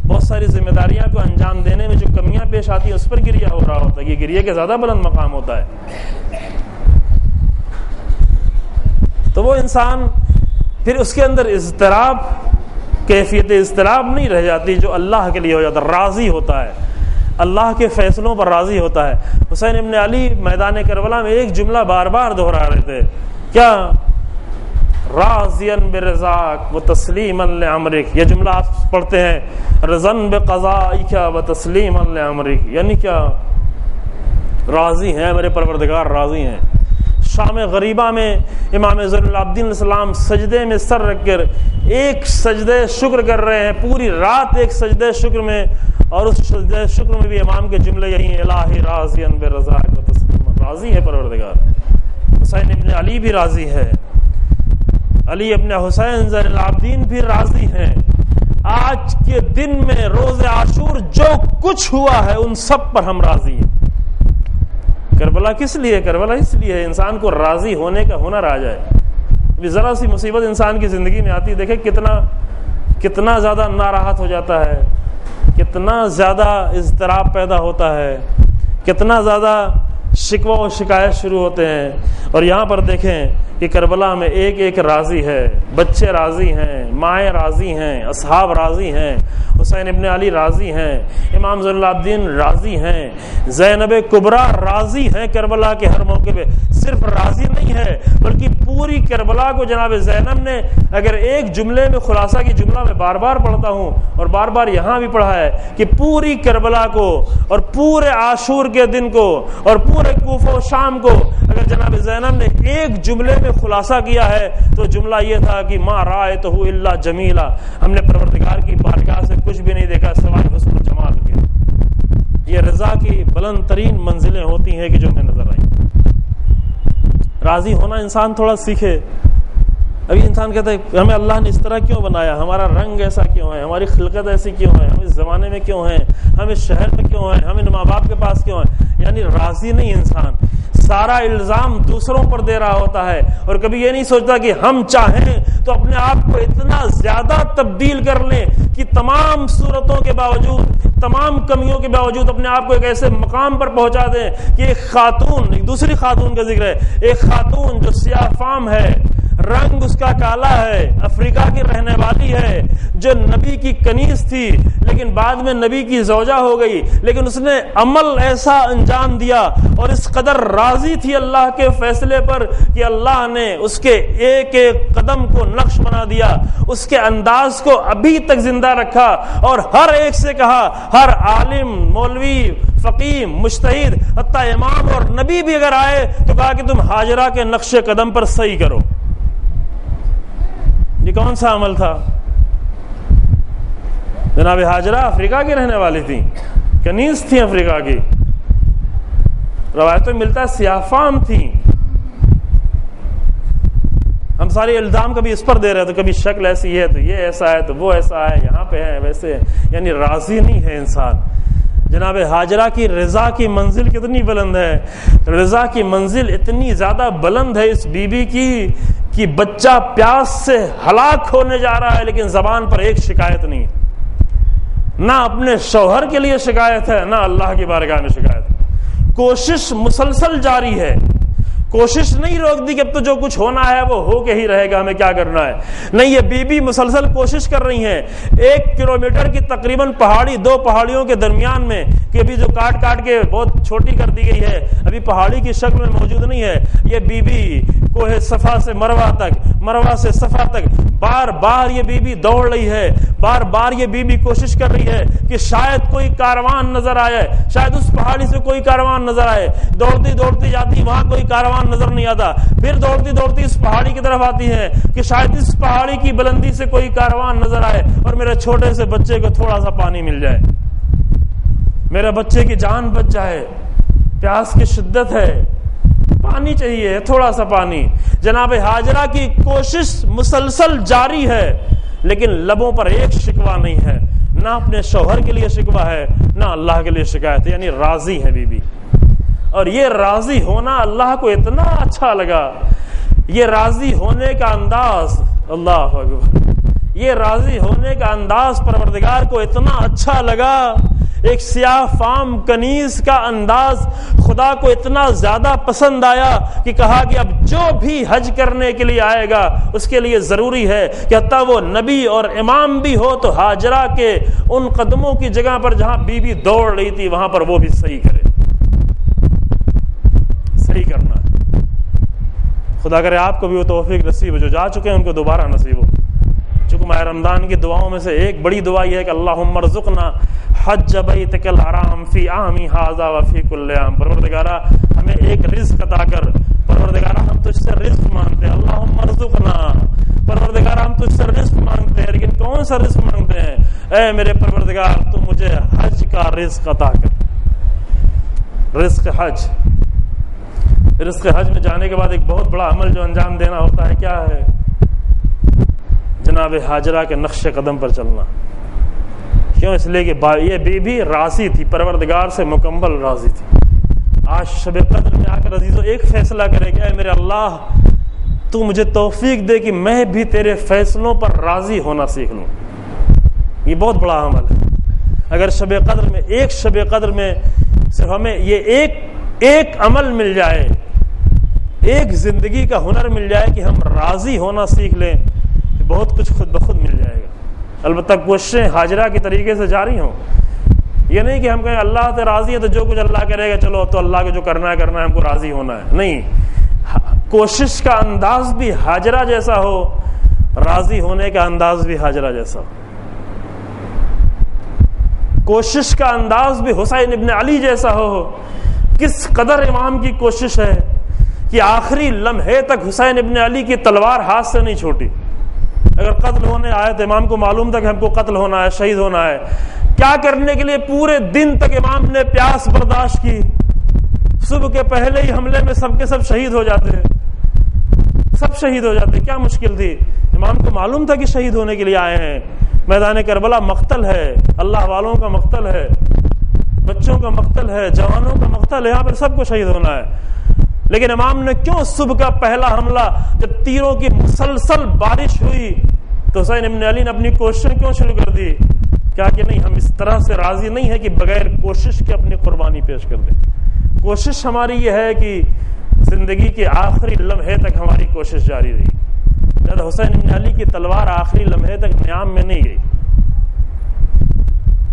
بہت ساری ذمہ داریاں کو انجام دینے میں جو کمیاں پیش آتی ہیں اس پر گریہ ہو رہا ہوتا ہے۔ یہ گریہ کے زیادہ بلند مقام ہوتا ہے۔ تو وہ انسان پھر اس کے اندر اضطراب، کیفیت اضطراب نہیں رہ جاتی جو اللہ کے لیے ہو جاتا، راضی ہوتا ہے، اللہ کے فیصلوں پر راضی ہوتا ہے۔ حسین ابن علی میدان کربلا میں ایک جملہ بار بار دہرا رہے تھے، کیا؟ راضیاً برضاک و تسلیما لامرک، یہ جملہ آپ پڑھتے ہیں، رضن بقضائک و تسلیما لامرک، یعنی کیا؟ راضی ہیں، میرے پروردگار راضی ہیں۔ شام غریبہ میں امام زین العابدین علیہ السلام سجدے میں سر رکھ کر ایک سجدے شکر کر رہے ہیں، پوری رات ایک سجدے شکر میں، اور اس سجدے شکر میں بھی امام کے جملے یہی ہیں، الہی راضیاً برضاک و تسلیما، راضی ہے پروردگار۔ حسین ابن علی بھی راضی ہے، علی ابن حسین زین العابدین بھی راضی ہیں۔ آج کے دن میں روز عاشور جو کچھ ہوا ہے ان سب پر ہم راضی ہیں۔ کربلا کس لیے؟ کربلا اس لیے ہے انسان کو راضی ہونے کا ہنر آ جائے۔ ابھی ذرا سی مصیبت انسان کی زندگی میں آتی، دیکھیں کتنا زیادہ ناراحت ہو جاتا ہے، کتنا زیادہ اضطراب پیدا ہوتا ہے، کتنا زیادہ شکوہ و شکایت شروع ہوتے ہیں۔ اور یہاں پر دیکھیں کہ کربلا میں ایک ایک راضی ہے، بچے راضی ہیں، مائیں راضی ہیں، اصحاب راضی ہیں، حسین ابن علی راضی ہیں، امام زین العابدین راضی ہیں، زینب کبریٰ راضی ہیں۔ کربلا کے ہر موقع پہ صرف راضی نہیں ہے بلکہ پوری کربلا کو جناب زینب نے، اگر ایک جملے میں خلاصہ کی جملہ میں بار بار پڑھتا ہوں اور بار بار یہاں بھی پڑھا ہے کہ پوری کربلا کو اور پورے عاشور کے دن کو اور پورے پورے کوفہ و شام کو اگر جناب زینب نے ایک جملے میں خلاصہ کیا ہے تو جملہ یہ تھا کہ ما رأیتہ الا جمیلا، ہم نے پروردگار کی بارگاہ سے کچھ بھی نہیں دیکھا سوائے حسن و جمال کے۔ یہ رضا کی بلند ترین منزلیں ہوتی ہیں کہ جو ہمیں نظر آئیں۔ راضی ہونا انسان تھوڑا سیکھے۔ ابھی انسان کہتا ہے ہمیں اللہ نے اس طرح کیوں بنایا، ہمارا رنگ ایسا کیوں ہے، ہماری خلقت ایسی کیوں ہے، ہم اس زمانے میں کیوں ہیں، ہم اس شہر میں کیوں ہیں، ہم ان ماں باپ کے پاس کیوں ہیں۔ یعنی راضی نہیں انسان، سارا الزام دوسروں پر دے رہا ہوتا ہے، اور کبھی یہ نہیں سوچتا کہ ہم چاہیں تو اپنے آپ کو اتنا زیادہ تبدیل کر لیں کہ تمام صورتوں کے باوجود، تمام کمیوں کے باوجود اپنے آپ کو ایک ایسے مقام پر پہنچا دیں کہ ایک خاتون، ایک دوسری خاتون کا ذکر ہے، ایک خاتون جو سیاہ فام ہے، رنگ اس کا کالا ہے، افریقہ کی رہنے والی ہے، جو نبی کی کنیز تھی لیکن بعد میں نبی کی زوجہ ہو گئی، لیکن اس نے عمل ایسا انجام دیا اور اس قدر راضی تھی اللہ کے فیصلے پر کہ اللہ نے اس کے ایک ایک قدم کو نقش بنا دیا، اس کے انداز کو ابھی تک زندہ رکھا، اور ہر ایک سے کہا، ہر عالم، مولوی، فقیہ، مجتہد، حتیٰ امام اور نبی بھی اگر آئے تو کہا کہ تم ہاجرہ کے نقش قدم پر صحیح کرو۔ یہ کون سا عمل تھا؟ جناب ہاجرہ افریقہ کی رہنے والی تھی، کنیز تھی افریقہ کی، روایتوں میں ملتا ہے سیاہ فام تھی۔ ہم سارے الزام کبھی اس پر دے رہے تو کبھی شکل ایسی ہے تو یہ ایسا ہے تو وہ ایسا ہے، یہاں پہ ہے ویسے، یعنی راضی نہیں ہے انسان۔ جناب ہاجرہ کی رضا کی منزل کتنی بلند ہے، رضا کی منزل اتنی زیادہ بلند ہے اس بی بی کی کہ بچہ پیاس سے ہلاک ہونے جا رہا ہے لیکن زبان پر ایک شکایت نہیں، نہ اپنے شوہر کے لیے شکایت ہے، نہ اللہ کی بارگاہ میں شکایت ہے۔ کوشش مسلسل جاری ہے، کوشش نہیں روک دی کہ اب تو جو کچھ ہونا ہے وہ ہو کے ہی رہے گا، ہمیں کیا کرنا ہے، نہیں، یہ بی بی مسلسل کوشش کر رہی ہیں۔ 1 کلومیٹر کی تقریباً پہاڑی، 2 پہاڑیوں کے درمیان میں، کہ ابھی جو کاٹ کے بہت چھوٹی کر دی گئی ہے، ابھی پہاڑی کی شکل میں موجود نہیں ہے، یہ بی بی کوہ صفا سے مروہ تک، مروہ سے صفا تک بار بار یہ بی بی دوڑ رہی ہے، بار بار یہ بی بی کوشش کر رہی ہے کہ شاید کوئی کاروان نظر آئے، شاید اس پہاڑی سے کوئی کاروان نظر آئے۔ دوڑتی دوڑتی جاتی، وہاں کوئی کاروان نظر نہیں آتا، پھر دوڑتی دوڑتی اس پہاڑی کی طرف آتی ہے کہ شاید اس پہاڑی کی بلندی سے کوئی کاروان نظر آئے اور میرے چھوٹے سے بچے کو تھوڑا سا پانی مل جائے، میرے بچے کی جان بچ جائے، پیاس کی شدت ہے، پانی چاہیے، تھوڑا سا پانی۔ جناب ہاجرہ کی کوشش مسلسل جاری ہے لیکن لبوں پر ایک شکوہ نہیں ہے، نہ اپنے شوہر کے لیے شکوہ ہے، نہ اللہ کے لیے شکایت ہے، یعنی راضی ہے بی بی۔ اور یہ راضی ہونا اللہ کو اتنا اچھا لگا، یہ راضی ہونے کا انداز، اللہ اکبر، یہ راضی ہونے کا انداز پروردگار کو اتنا اچھا لگا، ایک سیاہ فام کنیز کا انداز خدا کو اتنا زیادہ پسند آیا کہ کہا کہ اب جو بھی حج کرنے کے لیے آئے گا اس کے لیے ضروری ہے کہ حتیٰ وہ نبی اور امام بھی ہو تو ہاجرہ کے ان قدموں کی جگہ پر جہاں بی بی دوڑ رہی تھی وہاں پر وہ بھی صحیح کرے، صحیح کرنا ہے۔ خدا کرے آپ کو بھی وہ توفیق نصیب ہو، جو جا چکے ہیں ان کو دوبارہ نصیب ہو۔ چونکہ ماہ رمضان کی دعاؤں میں سے ایک بڑی دعا یہ ہے کہ اللہم ارزقنا حج بیتک الحرام فی عامی ھذا وفی کل عام، پروردگارہ ہمیں ایک رزق عطا کر، پروردگارہ ہم تجھ سے رزق مانگتے ہیں، اللہم ارزقنا، پروردگارہ ہم تجھ سے رزق مانگتے ہیں، لیکن کون سا رزق مانگتے ہیں؟ اے میرے پروردگار تو مجھے حج کا رزق عطا کر، رزق حج۔ رزق حج میں جانے کے بعد ایک بہت بڑا عمل جو انجام دینا ہوتا ہے، کیا ہے؟ جناب ہاجرہ کے نقش قدم پر چلنا۔ کیوں؟ اس لیے کہ یہ بی بی راضی تھی، پروردگار سے مکمل راضی تھی۔ آج شب قدر میں آ کر عزیزو ایک فیصلہ کرے کہ اے میرے اللہ تو مجھے توفیق دے کہ میں بھی تیرے فیصلوں پر راضی ہونا سیکھ لوں۔ یہ بہت بڑا عمل ہے۔ اگر شب قدر میں، ایک شب قدر میں صرف ہمیں یہ ایک عمل مل جائے، ایک زندگی کا ہنر مل جائے کہ ہم راضی ہونا سیکھ لیں، تو بہت کچھ خود بخود مل جائے گا۔ البتہ کوششیں ہاجرہ کے طریقے سے جاری ہوں، یہ نہیں کہ ہم کہیں اللہ سے راضی ہے تو جو کچھ اللہ کرے گا چلو تو اللہ کے جو کرنا ہے ہم کو راضی ہونا ہے، نہیں، کوشش کا انداز بھی ہاجرہ جیسا ہو، راضی ہونے کا انداز بھی ہاجرہ جیسا ہو، کوشش کا انداز بھی حسین ابن علی جیسا ہو کس قدر امام کی کوشش ہے کہ آخری لمحے تک حسین ابن علی کی تلوار ہاتھ سے نہیں چھوٹی. اگر قتل ہونے آئے تو امام کو معلوم تھا کہ ہم کو قتل ہونا ہے, شہید ہونا ہے. کیا کرنے کے لیے پورے دن تک امام نے پیاس برداشت کی. صبح کے پہلے ہی حملے میں سب کے سب شہید ہو جاتے, سب شہید ہو جاتے. کیا مشکل تھی؟ امام کو معلوم تھا کہ شہید ہونے کے لیے آئے ہیں. میدان کربلا مقتل ہے, اللہ والوں کا مقتل ہے, بچوں کا مقتل ہے, جوانوں کا مقتل ہے, یہاں پر سب کو شہید ہونا ہے. لیکن امام نے کیوں صبح کا پہلا حملہ جب تیروں کی مسلسل بارش ہوئی تو حسین ابن علی نے اپنی کوششیں کیوں شروع کر دی؟ کیا کہ نہیں, ہم اس طرح سے راضی نہیں ہے کہ بغیر کوشش کے اپنی قربانی پیش کر دیں. کوشش ہماری یہ ہے کہ زندگی کے آخری لمحے تک ہماری کوشش جاری رہی. جب حسین ابن علی کی تلوار آخری لمحے تک نیام میں نہیں گئی,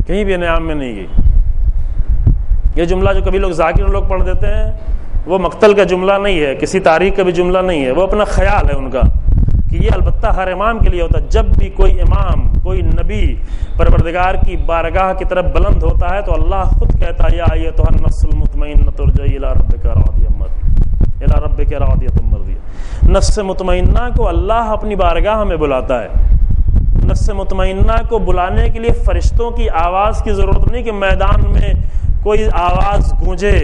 کہیں بھی نیام میں نہیں گئی. یہ جملہ جو کبھی لوگ ذاکر لوگ پڑھ دیتے ہیں وہ مقتل کا جملہ نہیں ہے, کسی تاریخ کا بھی جملہ نہیں ہے, وہ اپنا خیال ہے ان کا کہ یہ البتہ ہر امام کے لیے ہوتا ہے. جب بھی کوئی امام, کوئی نبی پروردگار کی بارگاہ کی طرف بلند ہوتا ہے تو اللہ خود کہتا ہے یا ایتھا النفس المطمئنۃ ارجعی الی ربک راضیہ مرضیہ, الی ربک راضیہ مرضیہ. نفس مطمئنہ کو اللہ اپنی بارگاہ میں بلاتا ہے. نفس مطمئنہ کو بلانے کے لیے فرشتوں کی آواز کی ضرورت نہیں کہ میدان میں کوئی آواز گونجے,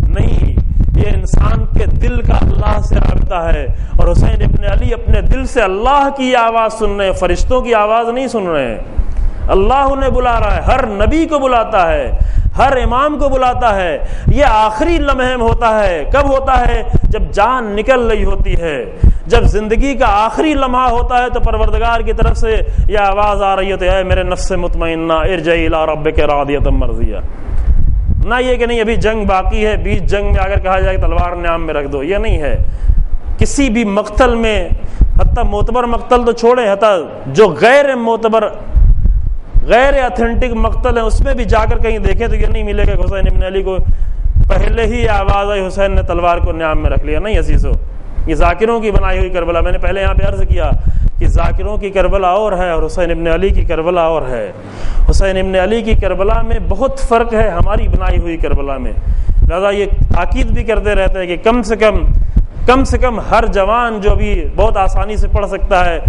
نہیں, یہ انسان کے دل کا اللہ سے رابطہ ہے. اور حسین ابن علی اپنے دل سے اللہ کی آواز سن رہے ہیں, فرشتوں کی آواز نہیں سن رہے ہیں. اللہ انہیں بلا رہا ہے, ہر نبی کو بلاتا ہے, ہر امام کو بلاتا ہے. یہ آخری لمحے میں ہوتا ہے. کب ہوتا ہے؟ جب جان نکل رہی ہوتی ہے, جب زندگی کا آخری لمحہ ہوتا ہے تو پروردگار کی طرف سے یہ آواز آ رہی ہوتی ہے, اے میرے نفس مطمئنہ ارجعی الی ربک راضیہ مرضیہ. نہ یہ کہ نہیں ابھی جنگ باقی ہے, بیچ جنگ میں اگر کہا جائے کہ تلوار نیام میں رکھ دو, یہ نہیں ہے. کسی بھی مقتل میں, حتیٰ معتبر مقتل تو چھوڑیں, حتیٰ جو غیر معتبر, غیر اتھینٹک مقتل ہیں اس میں بھی جا کر کہیں دیکھیں تو یہ نہیں ملے گا حسین ابن علی کو پہلے ہی آواز آئی حسین نے تلوار کو نیام میں رکھ لیا. نہیں عزیزو, یہ ذاکروں کی بنائی ہوئی کربلا. میں نے پہلے یہاں پہ عرض کیا کہ ذاکروں کی کربلا اور ہے اور حسین ابن علی کی کربلا اور ہے. حسین ابن علی کی کربلا میں بہت فرق ہے ہماری بنائی ہوئی کربلا میں. لہذا یہ تاکید بھی کرتے رہتے ہیں کہ کم سے کم ہر جوان جو بھی بہت آسانی سے پڑھ سکتا ہے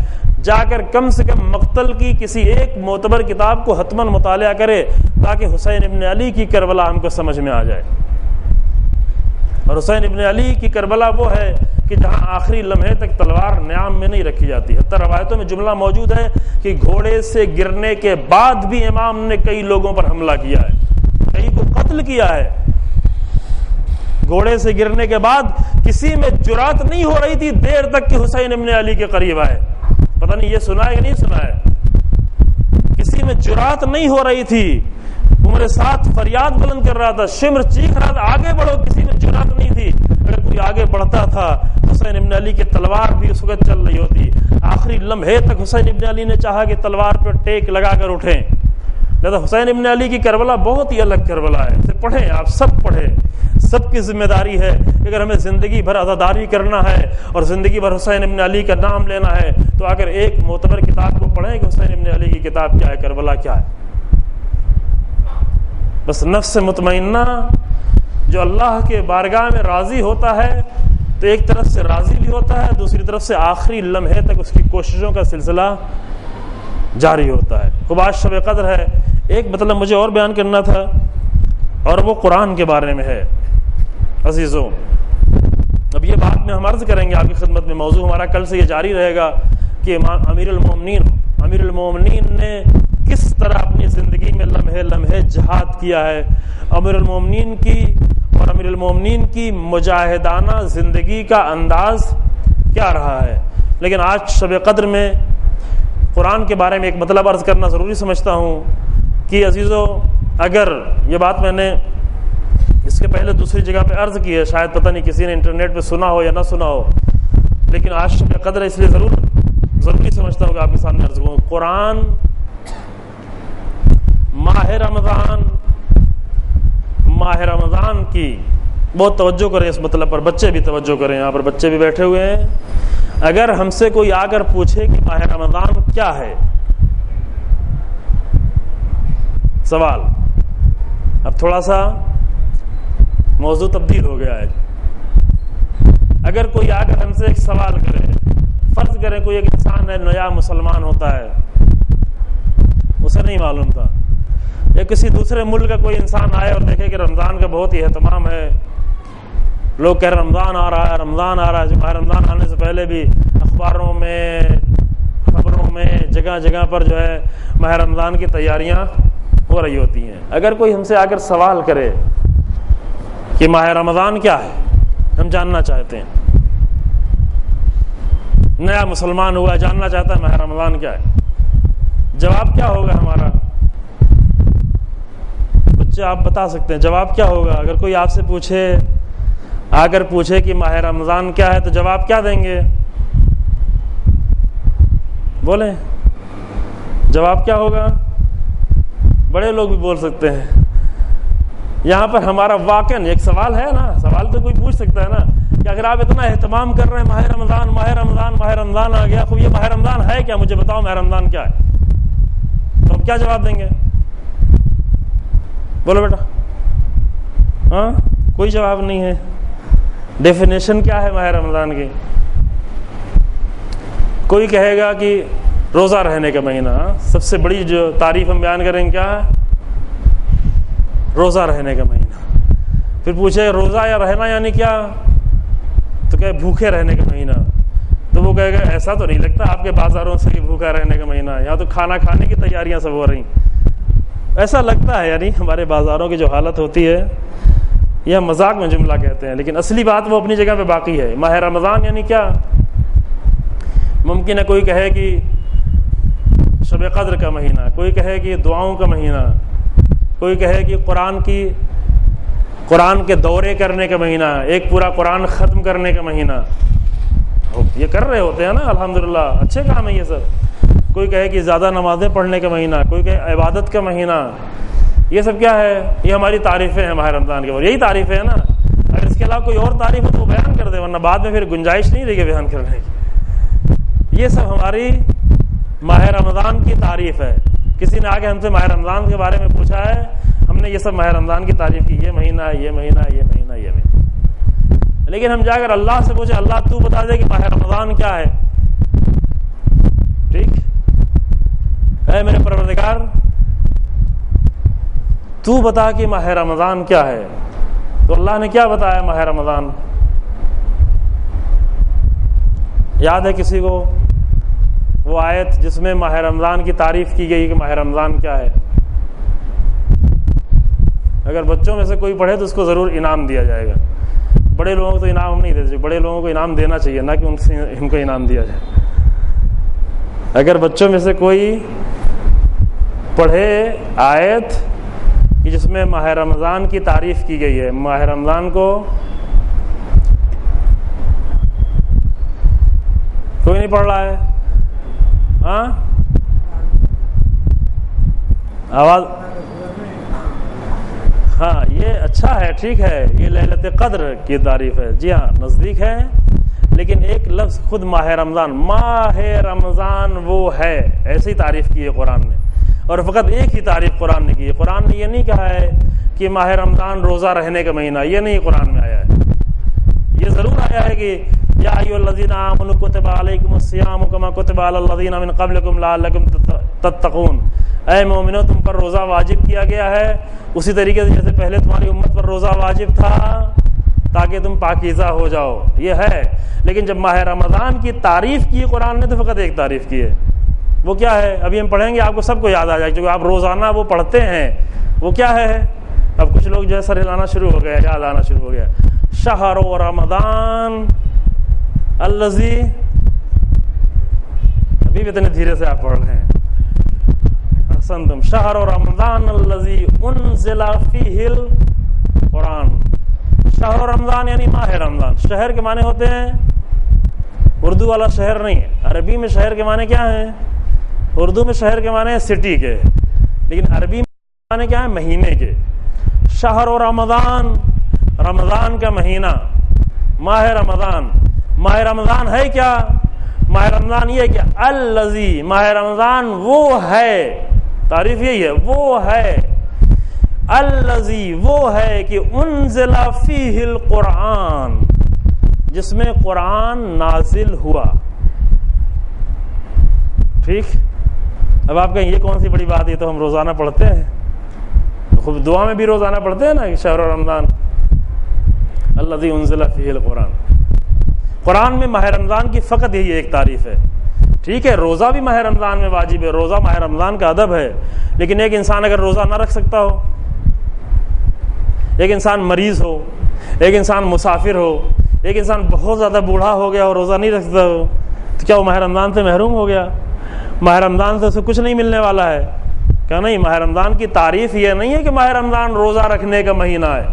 جا کر کم سے کم مقتل کی کسی ایک معتبر کتاب کو حتماً مطالعہ کرے تاکہ حسین ابن علی کی کربلا ہم کو سمجھ میں آ جائے. اور حسین ابن علی کی کربلا وہ ہے کہ جہاں آخری لمحے تک تلوار نیام میں نہیں رکھی جاتی. حتیٰ روایتوں میں جملہ موجود ہے کہ گھوڑے سے گرنے کے بعد بھی امام نے کئی لوگوں پر حملہ کیا ہے, کئی کو قتل کیا ہے. گھوڑے سے گرنے کے بعد کسی میں جرات نہیں ہو رہی تھی دیر تک کہ حسین ابن علی کے قریب آئے. پتہ نہیں یہ سنا ہے کہ نہیں سنا ہے, کسی میں جرات نہیں ہو رہی تھی. عمر ساتھ فریاد بلند کر رہا تھا, شمر چیخ رہا تھا, آگے بڑھو, کسی میں جرات نہیں تھی. اگر کوئی آگے بڑھتا تھا حسین ابن علی کی تلوار بھی اس وقت چل رہی ہوتی. آخری لمحے تک حسین ابن علی نے چاہا کہ تلوار پر ٹیک لگا کر اٹھیں. لہذا حسین ابن علی کی کربلا بہت ہی الگ کربلا ہے. اسے پڑھیں, آپ سب پڑھیں. سب کی ذمہ داری ہے کہ اگر ہمیں زندگی بھر عزاداری کرنا ہے اور زندگی بھر حسین ابن علی کا نام لینا ہے تو اگر ایک معتبر کتاب کو پڑھیں کہ حسین ابن علی کی کتاب کیا ہے, کربلا کیا ہے. بس نفس مطمئنہ جو اللہ کے بارگاہ میں راضی ہوتا ہے تو ایک طرف سے راضی بھی ہوتا ہے, دوسری طرف سے آخری لمحے تک اس کی کوششوں کا سلسلہ جاری ہوتا ہے. خوب آج شب قدر ہے. ایک مطلب مجھے اور بیان کرنا تھا اور وہ قرآن کے بارے میں ہے. عزیزوں, اب یہ بات میں ہم عرض کریں گے آپ کی خدمت میں, موضوع ہمارا کل سے یہ جاری رہے گا کہ امیر المومنین نے کس طرح اپنی زندگی میں لمحے لمحے جہاد کیا ہے. امیر المومنین کی مجاہدانہ زندگی کا انداز کیا رہا ہے. لیکن آج شب قدر میں قرآن کے بارے میں ایک مطلب عرض کرنا ضروری سمجھتا ہوں کہ عزیزو, اگر یہ بات میں نے اس کے پہلے دوسری جگہ پہ عرض کی ہے, شاید پتہ نہیں کسی نے انٹرنیٹ پہ سنا ہو یا نہ سنا ہو, لیکن آج شب قدر اس لیے ضروری سمجھتا ہوں کہ آپ کے سامنے عرض کروں. قرآن ماہ رمضان کی بہت توجہ کریں اس مطلب پر, بچے بھی توجہ کریں, یہاں پر بچے بھی بیٹھے ہوئے ہیں. اگر ہم سے کوئی آ کر پوچھے کہ ماہ رمضان کیا ہے, سوال, اب تھوڑا سا موضوع تبدیل ہو گیا ہے. اگر کوئی آ کر ہم سے ایک سوال کرے، فرض کریں کوئی ایک انسان ہے نیا مسلمان ہوتا ہے، اسے نہیں معلوم تھا، یا کسی دوسرے ملک کا کوئی انسان آئے اور دیکھے کہ رمضان کا بہت ہی اہتمام ہے، لوگ کہہ رہے رمضان آ رہا ہے رمضان آ رہا ہے. جو ماہ رمضان آنے سے پہلے بھی اخباروں میں، خبروں میں، جگہ جگہ پر جو ہے ماہ رمضان کی تیاریاں ہو رہی ہوتی ہیں. اگر کوئی ہم سے آ کر سوال کرے کہ ماہ رمضان کیا ہے، ہم جاننا چاہتے ہیں، نیا مسلمان ہوا جاننا چاہتا ہے ماہ رمضان کیا ہے، جواب کیا ہوگا ہمارا؟ بچے آپ بتا سکتے ہیں جواب کیا ہوگا؟ اگر کوئی آپ سے پوچھے، آ کر پوچھے کہ ماہ رمضان کیا ہے، تو جواب کیا دیں گے؟ بولیں، جواب کیا ہوگا؟ بڑے لوگ بھی بول سکتے ہیں. یہاں پر ہمارا واقعاً ایک سوال ہے نا، سوال تو کوئی پوچھ سکتا ہے نا کہ اگر آپ اتنا اہتمام کر رہے ہیں ماہ رمضان ماہ رمضان ماہ رمضان آ گیا، خوب یہ ماہ رمضان ہے کیا؟ مجھے بتاؤ ماہ رمضان کیا ہے. تو ہم کیا جواب دیں گے؟ بولو بیٹا. ہاں، کوئی جواب نہیں ہے. ڈیفینیشن کیا ہے ماہ رمضان کی؟ کوئی کہے گا کہ روزہ رہنے کا مہینہ. سب سے بڑی جو تعریف ہم بیان کریں گے کیا ہے؟ روزہ رہنے کا مہینہ. پھر پوچھے روزہ یا رہنا یعنی کیا؟ تو کہ بھوکے رہنے کا مہینہ. تو وہ کہے گا ایسا تو نہیں لگتا آپ کے بازاروں سے کہ بھوکا رہنے کا مہینہ، یا تو کھانا کھانے کی تیاریاں سب ہو رہی. ایسا لگتا ہے یعنی ہمارے بازاروں کی جو حالت ہوتی ہے، یہ ہم مذاق میں جملہ کہتے ہیں، لیکن اصلی بات وہ اپنی جگہ پہ باقی ہے. ماہ رمضان یعنی کیا؟ ممکن ہے کوئی کہے کہ شب قدر کا مہینہ، کوئی کہے کہ دعاؤں کا مہینہ، کوئی کہے کہ قرآن کے دورے کرنے کا مہینہ، ایک پورا قرآن ختم کرنے کا مہینہ. یہ کر رہے ہوتے ہیں نا، الحمدللہ اچھے کام ہے یہ سب. کوئی کہے کہ زیادہ نمازیں پڑھنے کا مہینہ، کوئی کہے عبادت کا مہینہ. یہ سب کیا ہے؟ یہ ہماری تعریفیں ہیں ماہ رمضان کے. یہی تعریفیں ہیں نا. اگر اس کے علاوہ کوئی اور تعریف ہو تو وہ بیان کر دے، ورنہ بعد میں پھر گنجائش نہیں رہے گی بیان کرنے کی. یہ سب ہماری ماہ رمضان کی تعریف ہے. کسی نے آگے ہم سے ماہ رمضان کے بارے میں پوچھا ہے، ہم نے یہ سب ماہ رمضان کی تعریف کی، یہ مہینہ ہے، یہ مہینہ ہے، یہ مہینہ، یہ مہینہ. لیکن ہم جا کر اللہ سے پوچھے اللہ تو بتا دے کہ ماہ رمضان کیا ہے. ٹھیک اے میرے پروردگار تو بتا کہ ماہ رمضان کیا ہے. تو اللہ نے کیا بتایا ماہ رمضان؟ یاد ہے کسی کو وہ آیت جس میں ماہ رمضان کی تعریف کی گئی کہ ماہ رمضان کیا ہے؟ اگر بچوں میں سے کوئی پڑھے تو اس کو ضرور انعام دیا جائے گا. بڑے لوگوں کو تو انعام ہم نہیں دیتے، بڑے لوگوں کو انعام دینا چاہیے، نہ کہ ان کو انعام دیا جائے. اگر بچوں میں سے کوئی پڑھے آیت کہ جس میں ماہ رمضان کی تعریف کی گئی ہے، ماہ رمضان کو کوئی نہیں پڑھ رہا ہے؟ ہاں آواز. ہاں یہ اچھا ہے، ٹھیک ہے، یہ لیلۃ قدر کی تعریف ہے. جی ہاں نزدیک ہے، لیکن ایک لفظ خود ماہ رمضان وہ ہے، ایسی تعریف کی ہے قرآن نے. اور فقط ایک ہی تعریف قرآن نے کی ہے. قرآن نے یہ نہیں کہا ہے کہ ماہ رمضان روزہ رہنے کا مہینہ، یہ نہیں قرآن میں آیا ہے. یہ ضرور آیا ہے کہ یا ایھا الذین آمنوا کتب علیکم الصیام کما کتب علی الذین من قبلکم لعلکم تتقون. اے مومنو تم پر روزہ واجب کیا گیا ہے اسی طریقے سے جیسے پہلے تمہاری امت پر روزہ واجب تھا تاکہ تم پاکیزہ ہو جاؤ. یہ ہے. لیکن جب ماہ رمضان کی تعریف کی قرآن نے تو فقط ایک تعریف کی ہے. وہ کیا ہے؟ ابھی ہم پڑھیں گے، آپ کو سب کو یاد آ جائے گا کیونکہ آپ روزانہ وہ پڑھتے ہیں. وہ کیا ہے؟ اب کچھ لوگ جو ہے سر ہلانا شروع ہو گیا، یاد آنا شروع ہو گیا. شہر رمضان الذی، ابھی بھی اتنے دھیرے سے آپ پڑھ رہے ہیں. احسنتم. شہر رمضان الذی انزل فیہ القرآن. شہر رمضان یعنی ماہ رمضان. شہر کے معنی ہوتے ہیں، اردو والا شہر نہیں ہے، عربی میں شہر کے معنی کیا ہیں؟ اردو میں شہر کے معنی سٹی کے، لیکن عربی میں معنی کیا ہے؟ مہینے کے. شہر رمضان، رمضان کا مہینہ، ماہ رمضان. ماہ رمضان ہے کیا؟ ماہ رمضان یہ کہ الذی، ماہ رمضان وہ ہے، تعریف یہی ہے، وہ ہے الذی وہ ہے کہ انزل فیہ القرآن جس میں قرآن نازل ہوا. ٹھیک. اب آپ کہیں یہ کون سی بڑی بات, یہ تو ہم روزانہ پڑھتے ہیں, خوب دعا میں بھی روزانہ پڑھتے ہیں نا کہ شہر رمضان الذی انزل فیہ القرآن. قرآن میں ماہ رمضان کی فقط یہی ایک تعریف ہے. ٹھیک ہے, روزہ بھی ماہ رمضان میں واجب ہے, روزہ ماہ رمضان کا ادب ہے, لیکن ایک انسان اگر روزہ نہ رکھ سکتا ہو, ایک انسان مریض ہو, ایک انسان مسافر ہو, ایک انسان بہت زیادہ بوڑھا ہو گیا اور روزہ نہیں رکھتا ہو, تو کیا وہ ماہ رمضان سے محروم ہو گیا؟ ماہ رمضان سے اسے کچھ نہیں ملنے والا ہے. کیا نہیں؟ ماہ رمضان کی تعریف یہ نہیں ہے کہ ماہ رمضان روزہ رکھنے کا مہینہ ہے.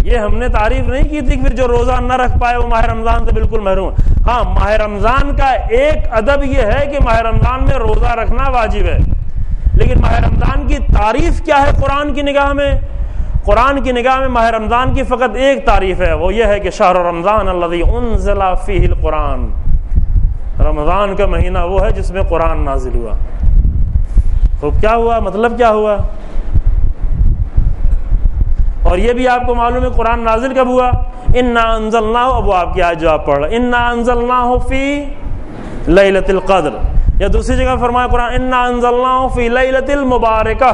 یہ ہم نے تعریف نہیں کی تھی کہ پھر جو روزہ نہ رکھ پائے وہ ماہ رمضان سے بالکل محروم. ہاں, ماہ رمضان کا ایک ادب یہ ہے کہ ماہ رمضان میں روزہ رکھنا واجب ہے, لیکن ماہ رمضان کی تعریف کیا ہے قرآن کی نگاہ میں؟ قرآن کی نگاہ میں ماہ رمضان کی فقط ایک تعریف ہے, وہ یہ ہے کہ شہر رمضان الذی انزل فیہ القرآن. رمضان کا مہینہ وہ ہے جس میں قرآن نازل ہوا. خوب, کیا ہوا؟ مطلب کیا ہوا؟ اور یہ بھی آپ کو معلوم ہے قرآن نازل کب ہوا؟ انا انزلناہ, اب وہ آپ کی آیت جو آپ پڑھ رہے, انا انزلناہ فی لیلۃ القدر. یا دوسری جگہ فرمایا قرآن انا انزلناہ فی لیلۃ المبارکہ,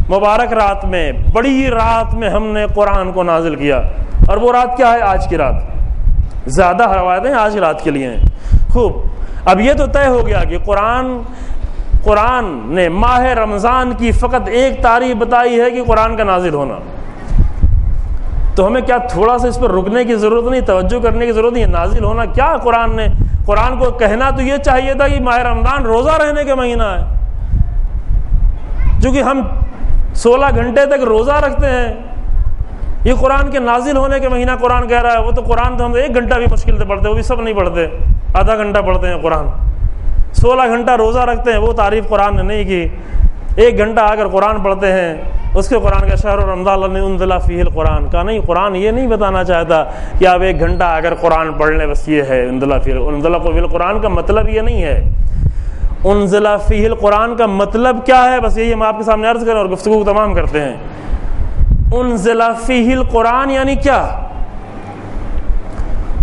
مبارک رات میں, بڑی رات میں ہم نے قرآن کو نازل کیا. اور وہ رات کیا ہے؟ آج کی رات. زیادہ روایتیں آج کی رات کے لیے ہیں. خوب, اب یہ تو طے ہو گیا کہ قرآن نے ماہ رمضان کی فقط ایک تعریف بتائی ہے کہ قرآن کا نازل ہونا. تو ہمیں کیا تھوڑا سا اس پر رکنے کی ضرورت نہیں, توجہ کرنے کی ضرورت نہیں؟ نازل ہونا کیا قرآن نے, قرآن کو کہنا تو یہ چاہیے تھا کہ ماہ رمضان روزہ رہنے کا مہینہ ہے. چونکہ ہم 16 گھنٹے تک روزہ رکھتے ہیں, یہ قرآن کے نازل ہونے کے مہینہ قرآن کہہ رہا ہے. وہ تو قرآن تو ہم 1 گھنٹہ بھی مشکل سے پڑھتے ہیں, وہ بھی سب نہیں پڑھتے, آدھا گھنٹہ پڑھتے ہیں قرآن. 16 گھنٹہ روزہ رکھتے ہیں, وہ تعریف قرآن نے نہیں کی. 1 گھنٹہ اگر قرآن پڑھتے ہیں اس کے قرآن کا شہر رمضان الذی انزل فیہ القرآن کا نہیں. قرآن یہ نہیں بتانا چاہتا کہ آپ 1 گھنٹہ اگر قرآن پڑھ لیں بس یہ ہے انزل فیہ القرآن کا مطلب یہ نہیں ہے. انزل فیہ القرآن کا مطلب کیا ہے؟ بس یہی ہم آپ کے سامنے عرض کریں اور گفتگو کو تمام کرتے ہیں. انزل فیہ القرآن یعنی کیا؟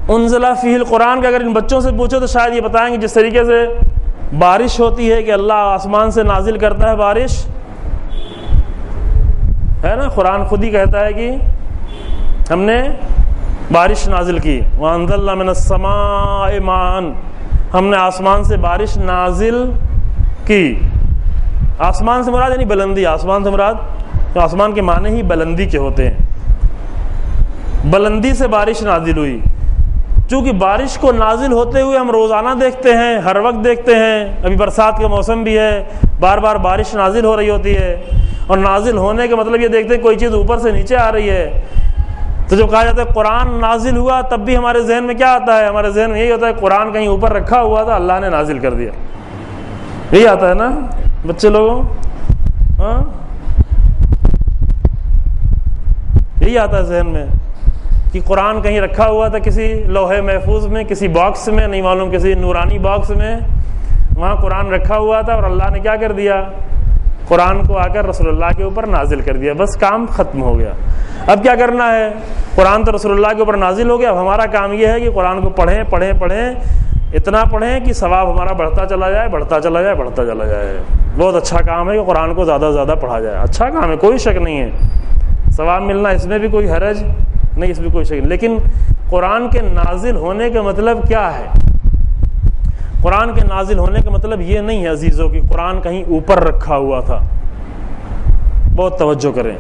انزل فیہ القرآن کا اگر ان بچوں سے پوچھو تو شاید یہ بتائیں گے جس طریقے سے بارش ہوتی ہے کہ اللہ آسمان سے نازل کرتا ہے بارش, ہے نا. قرآن خود ہی کہتا ہے کہ ہم نے بارش نازل کی. وَأَنزَلْنَا مِنَ السَّمَاءِ مَاءً, ہم نے آسمان سے بارش نازل کی. آسمان سے مراد یعنی بلندی. آسمان سے مراد, تو آسمان کے معنی ہی بلندی کے ہوتے ہیں. بلندی سے بارش نازل ہوئی. چونکہ بارش کو نازل ہوتے ہوئے ہم روزانہ دیکھتے ہیں, ہر وقت دیکھتے ہیں. ابھی برسات کا موسم بھی ہے, بار بار بارش نازل ہو رہی ہوتی ہے, اور نازل ہونے کا مطلب یہ دیکھتے ہیں کوئی چیز اوپر سے نیچے آ رہی ہے. تو جب کہا جاتا ہے قرآن نازل ہوا, تب بھی ہمارے ذہن میں کیا آتا ہے؟ ہمارے ذہن میں یہی ہوتا ہے قرآن کہیں اوپر رکھا ہوا تھا, اللہ نے نازل کر دیا. یہی آتا ہے نا بچے لوگوں؟ ہاں, یہی آتا ہے ذہن میں کہ قرآن کہیں رکھا ہوا تھا کسی لوہے محفوظ میں, کسی باکس میں, نہیں معلوم کسی نورانی باکس میں, وہاں قرآن رکھا ہوا تھا اور اللہ نے کیا کر دیا؟ قرآن کو آ کر رسول اللہ کے اوپر نازل کر دیا. بس کام ختم ہو گیا. اب کیا کرنا ہے؟ قرآن تو رسول اللہ کے اوپر نازل ہو گیا, اب ہمارا کام یہ ہے کہ قرآن کو پڑھیں پڑھیں پڑھیں, اتنا پڑھیں کہ ثواب ہمارا بڑھتا چلا جائے, بڑھتا چلا جائے, بڑھتا چلا جائے. بہت اچھا کام ہے کہ قرآن کو زیادہ سے زیادہ پڑھا جائے. اچھا کام ہے, کوئی شک نہیں ہے, ثواب ملنا اس میں بھی کوئی حرج نہیں, اس میں کوئی شک نہیں. لیکن قرآن کے نازل ہونے کا مطلب کیا ہے؟ قرآن کے نازل ہونے کا مطلب یہ نہیں ہے عزیزوں کہ قرآن کہیں اوپر رکھا ہوا تھا. بہت توجہ کریں.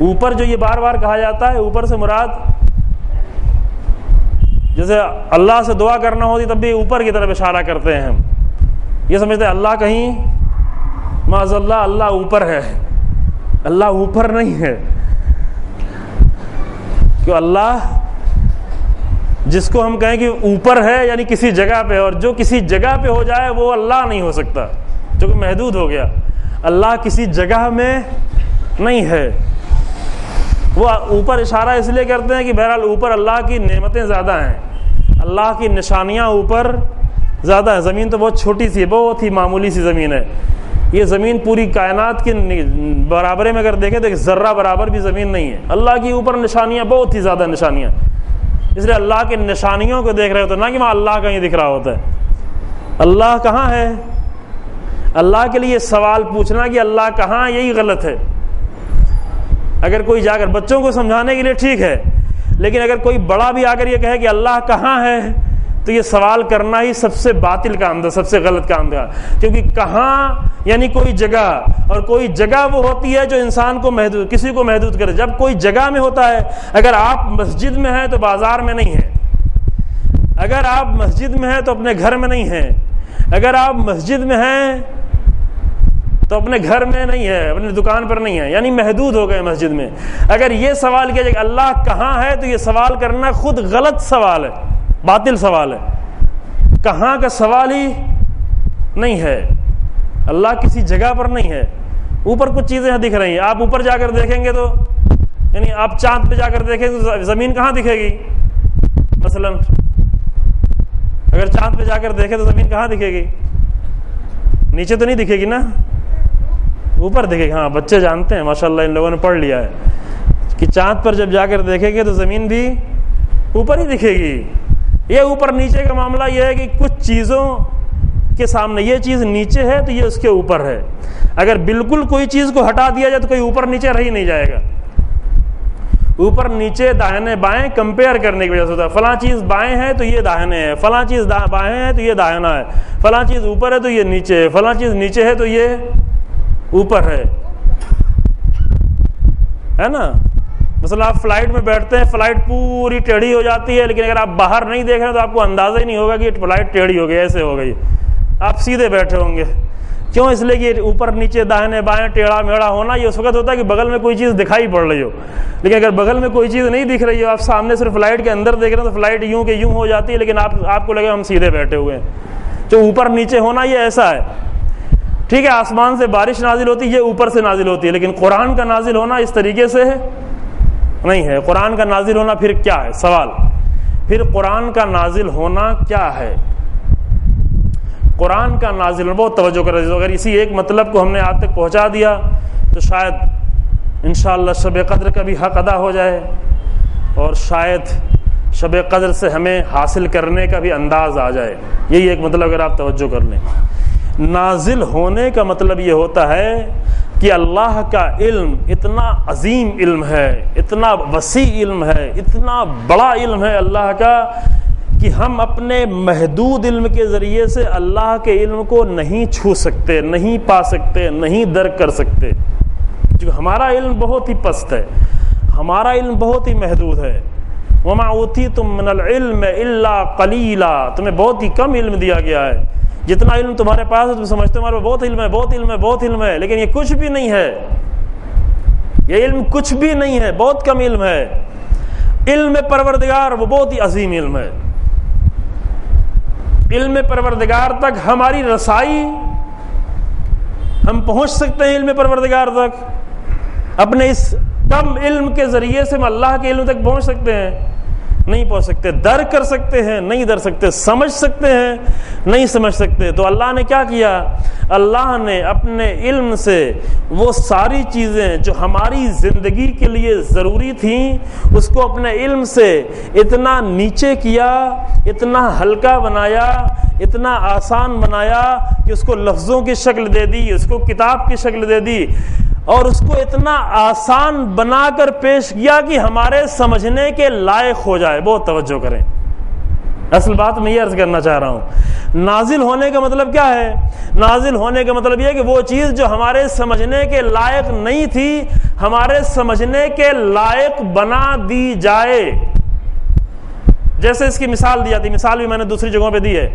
اوپر جو یہ بار بار کہا جاتا ہے, اوپر سے مراد جیسے اللہ سے دعا کرنا ہوتی تب بھی اوپر کی طرف اشارہ کرتے ہیں ہم. یہ سمجھتے ہیں اللہ کہیں معاذ اللہ اللہ اوپر ہے. اللہ اوپر نہیں ہے, کہ اللہ جس کو ہم کہیں کہ اوپر ہے یعنی کسی جگہ پہ, اور جو کسی جگہ پہ ہو جائے وہ اللہ نہیں ہو سکتا, جو کہ محدود ہو گیا. اللہ کسی جگہ میں نہیں ہے. وہ اوپر اشارہ اس لیے کرتے ہیں کہ بہرحال اوپر اللہ کی نعمتیں زیادہ ہیں, اللہ کی نشانیاں اوپر زیادہ ہیں. زمین تو بہت چھوٹی سی ہے, بہت ہی معمولی سی زمین ہے, یہ زمین پوری کائنات کے برابرے میں اگر دیکھیں تو ایک ذرہ برابر بھی زمین نہیں ہے. اللہ کی اوپر نشانیاں بہت ہی زیادہ نشانیاں, اس لیے اللہ کے نشانیوں کو دیکھ رہے ہوتے نہ کہ وہاں اللہ کہیں دکھ رہا ہوتا ہے. اللہ کہاں ہے؟ اللہ کے لیے سوال پوچھنا کہ اللہ کہاں, یہی غلط ہے. اگر کوئی جا کر بچوں کو سمجھانے کے لیے ٹھیک ہے, لیکن اگر کوئی بڑا بھی آ کر یہ کہے کہ اللہ کہاں ہے تو یہ سوال کرنا ہی سب سے باطل کام تھا, سب سے غلط کام تھا. کیونکہ کہاں یعنی کوئی جگہ, اور کوئی جگہ وہ ہوتی ہے جو انسان کو محدود, کسی کو محدود کرے. جب کوئی جگہ میں ہوتا ہے, اگر آپ مسجد میں ہیں تو بازار میں نہیں ہیں, اگر آپ مسجد میں ہیں تو اپنے گھر میں نہیں ہیں, اگر آپ مسجد میں ہیں تو اپنے گھر میں نہیں ہے, اپنی دکان پر نہیں ہے, یعنی محدود ہو گئے مسجد میں. اگر یہ سوال کیا جائے کہ اللہ کہاں ہے تو یہ سوال کرنا خود غلط سوال ہے, باطل سوال ہے. کہاں کا سوال ہی نہیں ہے. اللہ کسی جگہ پر نہیں ہے. اوپر کچھ چیزیں دکھ رہی ہیں, آپ اوپر جا کر دیکھیں گے تو یعنی آپ چاند پہ جا کر دیکھیں تو زمین کہاں دکھے گی؟ مثلا اگر چاند پہ جا کر دیکھیں تو زمین کہاں دکھے گی؟ نیچے تو نہیں دکھے گی نا, اوپر دکھے گی. ہاں بچے جانتے ہیں ماشاءاللہ, ان لوگوں نے پڑھ لیا ہے کہ چاند پر جب جا کر دیکھیں گے تو زمین بھی اوپر ہی دکھے گی. یہ اوپر نیچے کا معاملہ یہ ہے کہ کچھ چیزوں کے سامنے یہ چیز نیچے ہے تو یہ اس کے اوپر ہے. اگر بالکل کوئی چیز کو ہٹا دیا جائے تو کوئی اوپر نیچے رہ ہی نہیں جائے گا. اوپر نیچے داہنے بائیں کمپیئر کرنے کی وجہ سے ہوتا ہے. فلاں چیز بائیں ہے تو یہ داہنے ہے, فلاں چیز بائیں ہے تو یہ داہنا ہے, فلاں چیز اوپر ہے تو یہ نیچے ہے, فلاں چیز نیچے ہے تو یہ اوپر ہے نا. مثلا آپ فلائٹ میں بیٹھتے ہیں, فلائٹ پوری ٹیڑھی ہو جاتی ہے, لیکن اگر آپ باہر نہیں دیکھ رہے تو آپ کو اندازہ ہی نہیں ہوگا کہ فلائٹ ٹیڑھی ہو گئی, ایسے ہو گئی. آپ سیدھے بیٹھے ہوں گے. کیوں؟ اس لیے کہ اوپر نیچے داہنے بائیں ٹیڑھا میڑھا ہونا یہ اس وقت ہوتا ہے کہ بغل میں کوئی چیز دکھائی پڑ رہی ہو. لیکن اگر بغل میں کوئی چیز نہیں دکھ رہی ہو, آپ سامنے صرف فلائٹ کے اندر دیکھ رہے ہیں تو فلائٹ یوں کہ یوں ہو جاتی ہے, لیکن آپ کو لگے ہم سیدھے بیٹھے ہوئے ہیں. جو اوپر نیچے ہونا یہ ایسا ہے. ٹھیک ہے, آسمان سے بارش نازل ہوتی ہے, یہ اوپر سے نازل ہوتی ہے, لیکن قرآن کا نازل ہونا اس طریقے سے نہیں ہے. قرآن کا نازل ہونا پھر کیا ہے؟ سوال. پھر قرآن کا نازل ہونا کیا ہے؟ قرآن کا نازل ہونا, بہت توجہ کر رہے ہیں. اگر اسی ایک مطلب کو ہم نے آپ تک پہنچا دیا تو شاید انشاءاللہ شب قدر کا بھی حق ادا ہو جائے, اور شاید شب قدر سے ہمیں حاصل کرنے کا بھی انداز آ جائے. یہی ایک مطلب اگر آپ توجہ کر لیں. نازل ہونے کا مطلب یہ ہوتا ہے کہ اللہ کا علم اتنا عظیم علم ہے, اتنا وسیع علم ہے, اتنا بڑا علم ہے اللہ کا کہ ہم اپنے محدود علم کے ذریعے سے اللہ کے علم کو نہیں چھو سکتے, نہیں پا سکتے, نہیں درک کر سکتے. کیونکہ ہمارا علم بہت ہی پست ہے, ہمارا علم بہت ہی محدود ہے. وَمَا أُوتِيتُم مِّنَ الْعِلْمِ إِلَّا قَلِيلًا, تمہیں بہت ہی کم علم دیا گیا ہے. جتنا علم تمہارے پاس ہے تم سمجھتے ہو ہمارے بہت علم ہے, بہت علم ہے, بہت علم ہے, لیکن یہ کچھ بھی نہیں ہے. یہ علم کچھ بھی نہیں ہے, بہت کم علم ہے. علم پروردگار وہ بہت ہی عظیم علم ہے. علم پروردگار تک ہماری رسائی, ہم پہنچ سکتے ہیں علم پروردگار تک. اپنے اس کم علم کے ذریعے سے ہم اللہ کے علم تک پہنچ سکتے ہیں؟ نہیں پہنچ سکتے. درک کر سکتے ہیں؟ نہیں درک سکتے. سمجھ سکتے ہیں؟ نہیں سمجھ سکتے. تو اللہ نے کیا کیا؟ اللہ نے اپنے علم سے وہ ساری چیزیں جو ہماری زندگی کے لیے ضروری تھیں اس کو اپنے علم سے اتنا نیچے کیا, اتنا ہلکا بنایا, اتنا آسان بنایا کہ اس کو لفظوں کی شکل دے دی, اس کو کتاب کی شکل دے دی, اور اس کو اتنا آسان بنا کر پیش کیا کہ ہمارے سمجھنے کے لائق ہو جائے. بہت توجہ کریں, اصل بات میں یہ عرض کرنا چاہ رہا ہوں. نازل ہونے کا مطلب کیا ہے؟ نازل ہونے کا مطلب یہ ہے کہ وہ چیز جو ہمارے سمجھنے کے لائق نہیں تھی ہمارے سمجھنے کے لائق بنا دی جائے. جیسے اس کی مثال دی جاتی, مثال بھی میں نے دوسری جگہوں پہ دی ہے.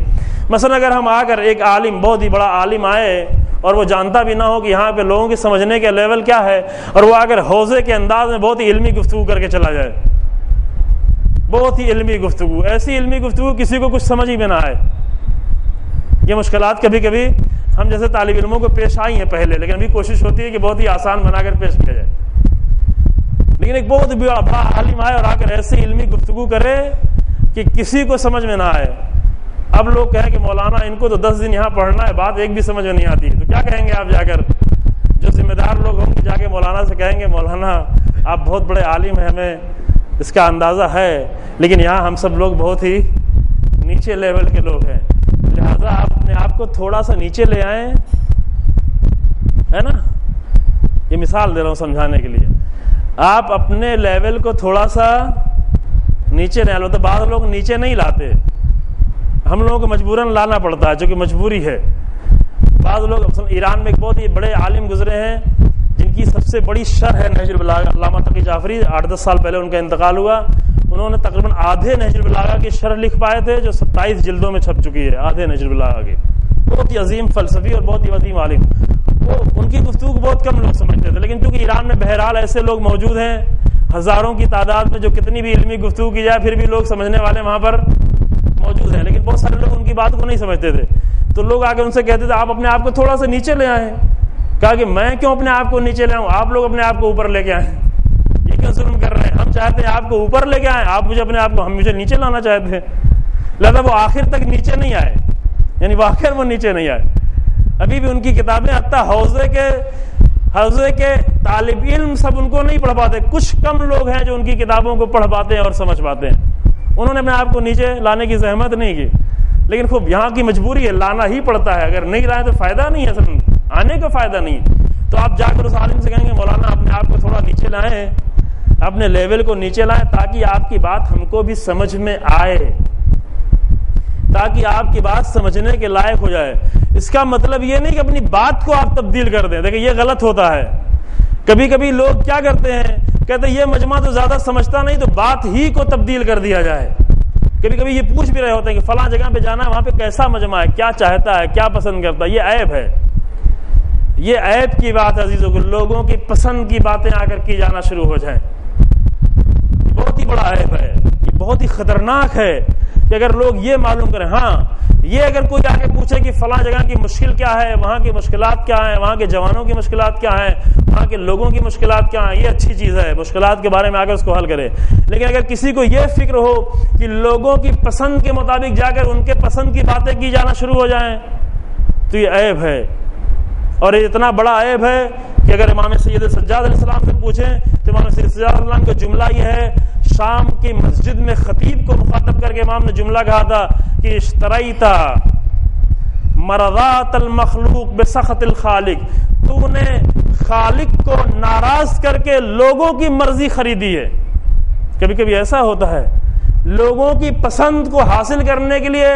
مثلا اگر ہم آ کر ایک عالم, بہت ہی بڑا عالم آئے اور وہ جانتا بھی نہ ہو کہ یہاں پہ لوگوں کے سمجھنے کے لیول کیا ہے, اور وہ اگر حوضے کے انداز میں بہت ہی علمی گفتگو کر کے چلا جائے, بہت ہی علمی گفتگو, ایسی علمی گفتگو کسی کو کچھ سمجھ ہی میں نہ آئے. یہ مشکلات کبھی کبھی ہم جیسے طالب علموں کو پیش آئی ہیں پہلے, لیکن ابھی کوشش ہوتی ہے کہ بہت ہی آسان بنا کر پیش کیا جائے. لیکن ایک بہت بڑا عالم آئے اور آ کر ایسی علمی گفتگو کرے کہ کسی کو سمجھ میں نہ آئے. اب لوگ کہیں کہ مولانا ان کو تو 10 دن یہاں پڑھنا ہے، بات ایک بھی سمجھ میں نہیں آتی، تو کیا کہیں گے آپ جا کر؟ جو ذمہ دار لوگ ہوں گے جا کے مولانا سے کہیں گے مولانا آپ بہت بڑے عالم ہیں، ہمیں اس کا اندازہ ہے، لیکن یہاں ہم سب لوگ بہت ہی نیچے لیول کے لوگ ہیں، لہذا آپ اپنے آپ کو تھوڑا سا نیچے لے آئیں، ہے نا؟ یہ مثال دے رہا ہوں سمجھانے کے لیے، آپ اپنے لیول کو تھوڑا سا نیچے لے آئیں۔ تو بعض لوگ نیچے نہیں لاتے، ہم لوگوں کو مجبوراً لانا پڑتا ہے، جو کہ مجبوری ہے۔ بعض لوگ ایران میں ایک بہت ہی بڑے عالم گزرے ہیں جن کی سب سے بڑی شرح ہے نہج البلاغہ، علامہ تقی جعفری، 8-10 سال پہلے ان کا انتقال ہوا، انہوں نے تقریباً آدھے نہج البلاغہ کی شرح لکھ پائے تھے جو 27 جلدوں میں چھپ چکی ہے، آدھے نہج البلاغہ کی۔ بہت ہی عظیم فلسفی اور بہت ہی عظیم عالم، وہ ان کی گفتگو بہت کم لوگ سمجھتے تھے، لیکن چونکہ ایران میں بہرحال ایسے لوگ موجود ہیں ہزاروں کی تعداد میں، جو کتنی بھی علمی گفتگو کی جائے پھر بھی لوگ سمجھنے والے وہاں پر موجود ہیں، لیکن بہت سارے لوگ ان کی بات کو نہیں سمجھتے تھے، تو لوگ آ کے ان سے کہتے تھے آپ اپنے آپ کو تھوڑا سا نیچے لے آئیں۔ کہا کہ میں کیوں اپنے آپ کو نیچے لے آؤں، آپ لوگ اپنے آپ کو اوپر لے کے آئیں، یہ کیوں ظلم کر رہے ہیں؟ ہم چاہتے ہیں آپ کو اوپر لے کے آئیں، آپ مجھے اپنے آپ کو مجھے نیچے لانا چاہتے ہیں۔ لہذا وہ آخر تک نیچے نہیں آئے، یعنی وہ آخر وہ نیچے نہیں آئے، ابھی بھی ان کی کتابیں حتیٰ حوزے کے طالب علم سب ان کو نہیں پڑھ پاتے، کچھ کم لوگ ہیں جو ان کی کتابوں کو پڑھ پاتے ہیں اور سمجھ پاتے ہیں، انہوں نے اپنے آپ کو نیچے لانے کی زحمت نہیں کی، لیکن خوب یہاں کی مجبوری ہے، لانا ہی پڑتا ہے، اگر نہیں لائیں تو فائدہ نہیں ہے، اصل آنے کا فائدہ نہیں ہے۔ تو آپ جا کر اس عالم سے کہیں گے مولانا اپنے آپ کو تھوڑا نیچے لائیں، اپنے لیول کو نیچے لائیں تاکہ آپ کی بات ہم کو بھی سمجھ میں آئے، تاکہ آپ کی بات سمجھنے کے لائق ہو جائے۔ اس کا مطلب یہ نہیں کہ اپنی بات کو آپ تبدیل کر دیں، دیکھیں یہ غلط ہوتا ہے۔ کبھی کبھی لوگ کیا کرتے ہیں، کہتے ہیں یہ مجمع تو زیادہ سمجھتا نہیں، تو بات ہی کو تبدیل کر دیا جائے۔ کبھی کبھی یہ پوچھ بھی رہے ہوتے ہیں کہ فلاں جگہ پہ جانا ہے، وہاں پہ کیسا مجمع ہے، کیا چاہتا ہے، کیا پسند کرتا ہے۔ یہ عیب ہے، یہ عیب کی بات ہے عزیزوں کو، لوگوں کی پسند کی باتیں آ کر کی جانا شروع ہو جائیں، بہت ہی بڑا عیب ہے، یہ بہت ہی خطرناک ہے کہ اگر لوگ یہ معلوم کریں۔ ہاں یہ اگر کوئی آ کے پوچھے کہ فلاں جگہ کی مشکل کیا ہے، وہاں کی مشکلات کیا ہیں، وہاں کے جوانوں کی مشکلات کیا ہیں، وہاں کے لوگوں کی مشکلات کیا ہیں، یہ اچھی چیز ہے، مشکلات کے بارے میں آ کر اس کو حل کرے۔ لیکن اگر کسی کو یہ فکر ہو کہ لوگوں کی پسند کے مطابق جا کر ان کے پسند کی باتیں کی جانا شروع ہو جائیں تو یہ عیب ہے، اور یہ اتنا بڑا عیب ہے کہ اگر امام سید سجاد علیہ السلام سے پوچھیں تو امام سید سجاد علیہ السلام کا جملہ یہ ہے، شام کی مسجد میں خطیب کو مخاطب کر کے امام نے جملہ کہا تھا کہ اشتریتا مرضات المخلوق بسخط الخالق، تو نے خالق کو ناراض کر کے لوگوں کی مرضی خریدی ہے۔ کبھی کبھی ایسا ہوتا ہے، لوگوں کی پسند کو حاصل کرنے کے لیے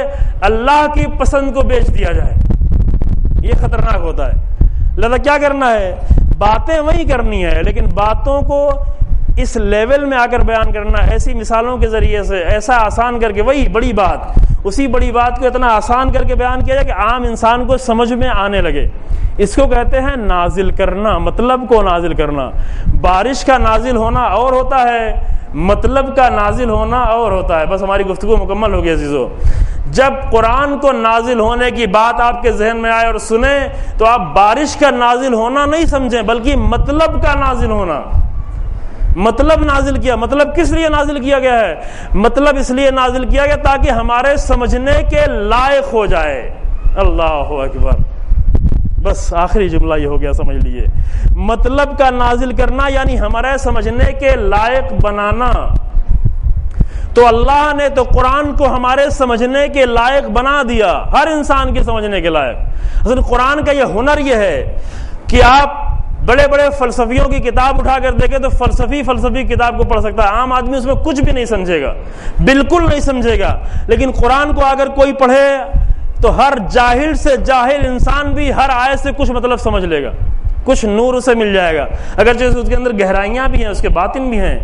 اللہ کی پسند کو بیچ دیا جائے، یہ خطرناک ہوتا ہے۔ لہذا کیا کرنا ہے، باتیں وہی کرنی ہے، لیکن باتوں کو اس لیول میں آ کر بیان کرنا، ایسی مثالوں کے ذریعے سے، ایسا آسان کر کے، وہی بڑی بات، اسی بڑی بات کو اتنا آسان کر کے بیان کیا جائے کہ عام انسان کو سمجھ میں آنے لگے۔ اس کو کہتے ہیں نازل کرنا، مطلب کو نازل کرنا۔ بارش کا نازل ہونا اور ہوتا ہے، مطلب کا نازل ہونا اور ہوتا ہے۔ بس ہماری گفتگو مکمل ہو گئی عزیزو۔ جب قرآن کو نازل ہونے کی بات آپ کے ذہن میں آئے اور سنیں تو آپ بارش کا نازل ہونا نہیں سمجھیں، بلکہ مطلب کا نازل ہونا۔ مطلب نازل کیا، مطلب کس لیے نازل کیا گیا ہے؟ مطلب اس لیے نازل کیا گیا تاکہ ہمارے سمجھنے کے لائق ہو جائے۔ اللہ اکبر، بس آخری جملہ یہ ہو گیا، سمجھ لیجیے۔ مطلب کا نازل کرنا یعنی ہمارے سمجھنے کے لائق بنانا۔ تو اللہ نے تو قرآن کو ہمارے سمجھنے کے لائق بنا دیا، ہر انسان کے سمجھنے کے لائق۔ اصل قرآن کا یہ ہنر یہ ہے کہ آپ بڑے بڑے فلسفیوں کی کتاب اٹھا کر دیکھیں تو فلسفی کتاب کو پڑھ سکتا ہے، عام آدمی اس میں کچھ بھی نہیں سمجھے گا، بالکل نہیں سمجھے گا، لیکن قرآن کو اگر کوئی پڑھے تو ہر جاہل سے جاہل انسان بھی ہر آیت سے کچھ مطلب سمجھ لے گا، کچھ نور اسے مل جائے گا، اگرچہ اس کے اندر گہرائیاں بھی ہیں، اس کے باطن بھی ہیں،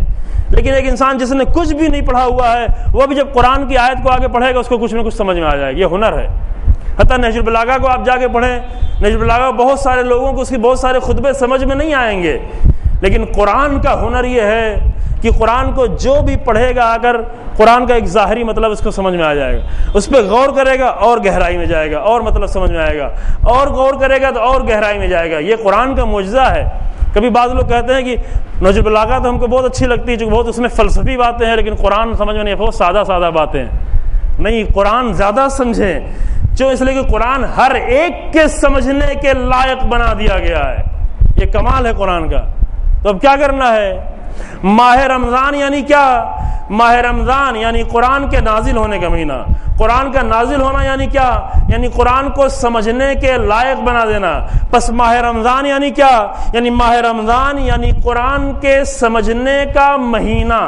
لیکن ایک انسان جس نے کچھ بھی نہیں پڑھا ہوا ہے وہ بھی جب قرآن کی آیت کو آگے پڑھے گا اس کو کچھ نہ کچھ سمجھ میں آ جائے گا۔ یہ ہنر ہے۔ حتیٰ نہج البلاغہ کو آپ جا کے پڑھیں، نہج البلاغہ بہت سارے لوگوں کو اس کے بہت سارے خطبے سمجھ میں نہیں آئیں گے، لیکن قرآن کا ہنر یہ ہے کہ قرآن کو جو بھی پڑھے گا اگر قرآن کا ایک ظاہری مطلب اس کو سمجھ میں آ جائے گا، اس پہ غور کرے گا اور گہرائی میں جائے گا اور مطلب سمجھ میں آئے گا، اور غور کرے گا تو اور گہرائی میں جائے گا۔ یہ قرآن کا معجزہ ہے۔ کبھی بعض لوگ کہتے ہیں کہ نہج البلاغہ تو ہم کو بہت اچھی لگتی ہے چونکہ بہت اس میں فلسفی باتیں ہیں، لیکن قرآن سمجھ میں نہیں، بہت سادہ باتیں ہیں۔ نہیں، قرآن زیادہ سمجھیں، جو اس لیے کہ قرآن ہر ایک کے سمجھنے کے لائق بنا دیا گیا ہے. یہ کمال ہے قرآن کا. تو اب کیا کرنا ہے؟ ماہ رمضان یعنی کیا؟ ماہ رمضان یعنی قرآن کے نازل ہونے کا مہینہ. قرآن کا نازل ہونا یعنی کیا؟ یعنی قرآن کو سمجھنے کے لائق بنا دینا. پس ماہ رمضان یعنی کیا؟ یعنی ماہ رمضان یعنی قرآن کے سمجھنے کا مہینہ.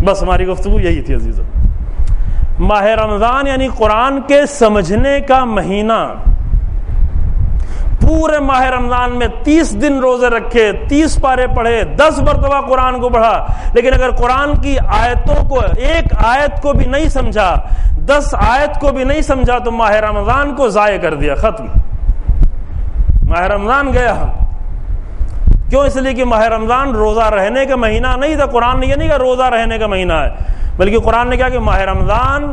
بس ہماری گفتگو یہی تھی عزیزو. ماہ رمضان یعنی قرآن کے سمجھنے کا مہینہ. پورے ماہ رمضان میں 30 دن روزے رکھے، 30 پارے پڑھے، 10 مرتبہ قرآن کو پڑھا، لیکن اگر قرآن کی آیتوں کو، ایک آیت کو بھی نہیں سمجھا، 10 آیت کو بھی نہیں سمجھا، تو ماہ رمضان کو ضائع کر دیا، ختم. ماہ رمضان گیا. کیوں؟ اس لیے کہ ماہ رمضان روزہ رہنے کا مہینہ نہیں تھا. قرآن نے یہ نہیں کہا روزہ رہنے کا مہینہ ہے، بلکہ قرآن نے کہا کہ ماہ رمضان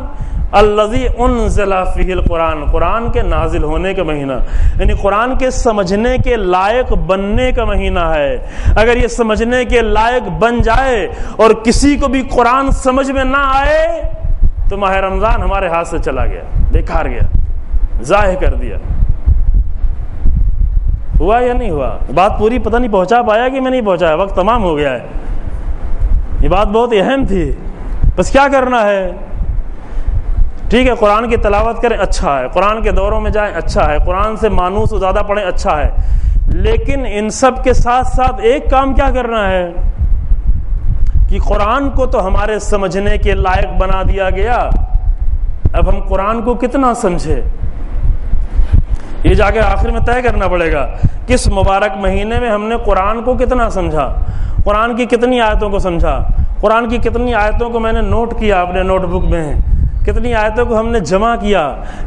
الذی انزل فیہ القرآن، قرآن کے نازل ہونے کا مہینہ، یعنی قرآن کے سمجھنے کے لائق بننے کا مہینہ ہے. اگر یہ سمجھنے کے لائق بن جائے اور کسی کو بھی قرآن سمجھ میں نہ آئے تو ماہ رمضان ہمارے ہاتھ سے چلا گیا، بیکار گیا، ضائع کر دیا. ہوا یا نہیں ہوا؟ بات پوری پتہ نہیں پہنچا پایا کہ میں نہیں پہنچایا، وقت تمام ہو گیا ہے. یہ بات بہت اہم تھی. بس کیا کرنا ہے؟ ٹھیک ہے، قرآن کی تلاوت کریں، اچھا ہے، قرآن کے دوروں میں جائیں، اچھا ہے، قرآن سے مانوس و زیادہ پڑھیں، اچھا ہے، لیکن ان سب کے ساتھ ساتھ ایک کام کیا کرنا ہے کہ قرآن کو تو ہمارے سمجھنے کے لائق بنا دیا گیا، اب ہم قرآن کو کتنا سمجھے، یہ جا کے آخر میں طے کرنا پڑے گا. کس مبارک مہینے میں ہم نے قرآن کو کتنا سمجھا، قرآن کی کتنی آیتوں کو سمجھا، قرآن کی کتنی آیتوں کو میں نے نوٹ کیا اپنے نوٹ بک میں، کتنی آیتوں کو ہم نے جمع کیا،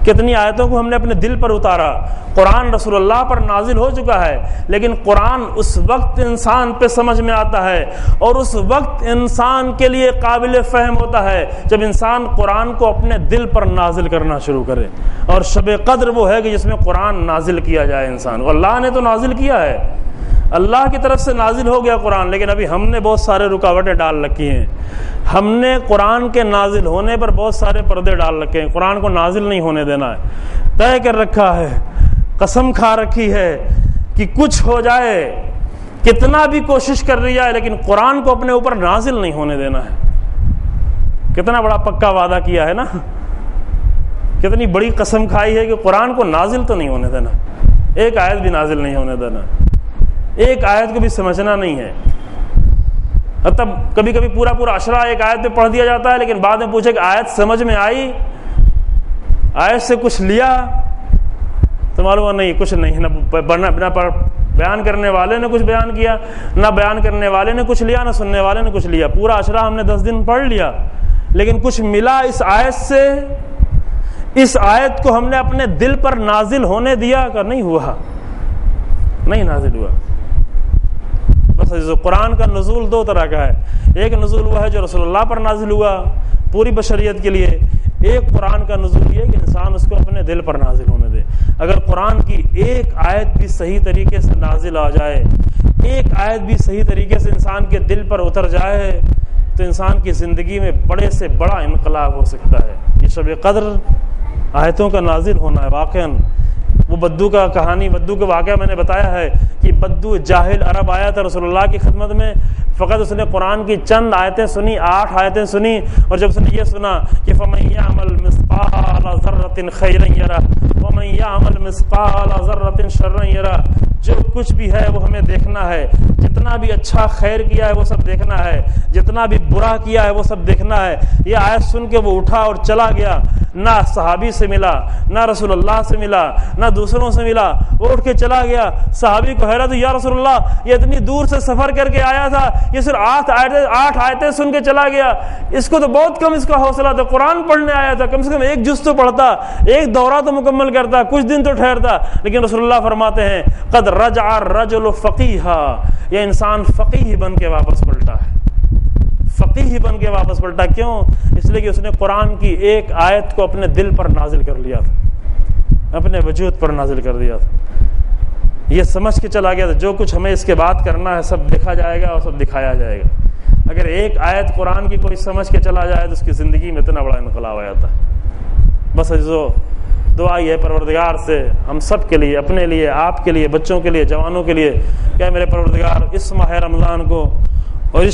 کتنی آیتوں کو ہم نے اپنے دل پر اتارا. قرآن رسول اللہ پر نازل ہو چکا ہے، لیکن قرآن اس وقت انسان پہ سمجھ میں آتا ہے اور اس وقت انسان کے لیے قابل فہم ہوتا ہے جب انسان قرآن کو اپنے دل پر نازل کرنا شروع کرے. اور شب قدر وہ ہے کہ جس میں قرآن نازل کیا جائے انسان کو. اللہ نے تو نازل کیا ہے، اللہ کی طرف سے نازل ہو گیا قرآن، لیکن ابھی ہم نے بہت سارے رکاوٹیں ڈال رکھی ہیں. ہم نے قرآن کے نازل ہونے پر بہت سارے پردے ڈال رکھے ہیں. قرآن کو نازل نہیں ہونے دینا ہے، طے کر رکھا ہے، قسم کھا رکھی ہے کہ کچھ ہو جائے، کتنا بھی کوشش کر رہی ہے، لیکن قرآن کو اپنے اوپر نازل نہیں ہونے دینا ہے. کتنا بڑا پکا وعدہ کیا ہے نا، کتنی بڑی قسم کھائی ہے کہ قرآن کو نازل تو نہیں ہونے دینا، ایک آیت بھی نازل نہیں ہونے دینا، ایک آیت کو بھی سمجھنا نہیں ہے. تب کبھی کبھی پورا عشرہ ایک آیت پہ پڑھ دیا جاتا ہے، لیکن بعد میں پوچھے کہ آیت سمجھ میں آئی، آیت سے کچھ لیا، تو معلوم نہیں کچھ نہیں. نہ بیان کرنے والے نے کچھ بیان کیا، نہ بیان کرنے والے نے کچھ لیا، نہ سننے والے نے کچھ لیا. پورا عشرہ ہم نے 10 دن پڑھ لیا، لیکن کچھ ملا اس آیت سے؟ اس آیت کو ہم نے اپنے دل پر نازل ہونے دیا کہ نہیں ہوا؟ نہیں نازل ہوا. بس قرآن کا نزول 2 طرح کا ہے. ایک نزول وہ ہے جو رسول اللہ پر نازل ہوا پوری بشریت کے لیے، ایک قرآن کا نزول یہ کہ انسان اس کو اپنے دل پر نازل ہونے دے. اگر قرآن کی ایک آیت بھی صحیح طریقے سے نازل آ جائے، ایک آیت بھی صحیح طریقے سے انسان کے دل پر اتر جائے، تو انسان کی زندگی میں بڑے سے بڑا انقلاب ہو سکتا ہے. یہ شب قدر آیتوں کا نازل ہونا ہے. واقعاً وہ بدو کا کہانی، بدو کا واقعہ میں نے بتایا ہے کہ بدو جاہل عرب آیا تھا رسول اللہ کی خدمت میں. فقط اس نے قرآن کی چند آیتیں سنی، 8 آیتیں سنی، اور جب اس نے یہ سنا کہ فَمَن يَعْمَلْ مِثْقَالَ ذَرَّةٍ خَيْرًا يَرَهُ وَمَن يَعْمَلْ مِثْقَالَ ذَرَّةٍ شَرًّا يَرَهُ، جو کچھ بھی ہے وہ ہمیں دیکھنا ہے، جتنا بھی اچھا خیر کیا ہے وہ سب دیکھنا ہے، جتنا بھی برا کیا ہے وہ سب دیکھنا ہے. یہ آیت سن کے وہ اٹھا اور چلا گیا. نہ صحابی سے ملا، نہ رسول اللہ سے ملا، نہ دوسروں سے ملا، وہ اٹھ کے چلا گیا. صحابی کو حیرت، یا رسول اللہ یہ اتنی دور سے سفر کر کے آیا تھا، یہ صرف 8 آیتیں سن کے چلا گیا، اس کو تو بہت کم اس کا حوصلہ تھا، قرآن پڑھنے آیا تھا، کم سے کم ایک جز تو پڑھتا، ایک دورہ تو مکمل کرتا، کچھ دن تو ٹھہرتا. لیکن رسول اللہ فرماتے ہیں قد رجع الرجل فقیہا، یہ انسان فقیہ بن کے واپس پلٹا ہے، فقیہ بن کے واپس پلٹا. کیوں؟ اس لیے کہ اس نے قرآن کی ایک آیت کو اپنے دل پر نازل کر لیا تھا، اپنے وجود پر نازل کر دیا تھا. یہ سمجھ کے چلا گیا تھا جو کچھ ہمیں اس کے بعد کرنا ہے سب دیکھا جائے گا اور سب دکھایا جائے گا. اگر ایک آیت قرآن کی کوئی سمجھ کے چلا جائے تو اس کی زندگی میں اتنا بڑا انقلاب آ جاتا ہے۔ بس عزیزو، دعا یہ ہے پروردگار سے ہم سب کے لیے، اپنے لیے، آپ کے لیے، بچوں کے لیے، جوانوں کے لیے، کہ میرے پروردگار اس ماہ رمضان کو اور اس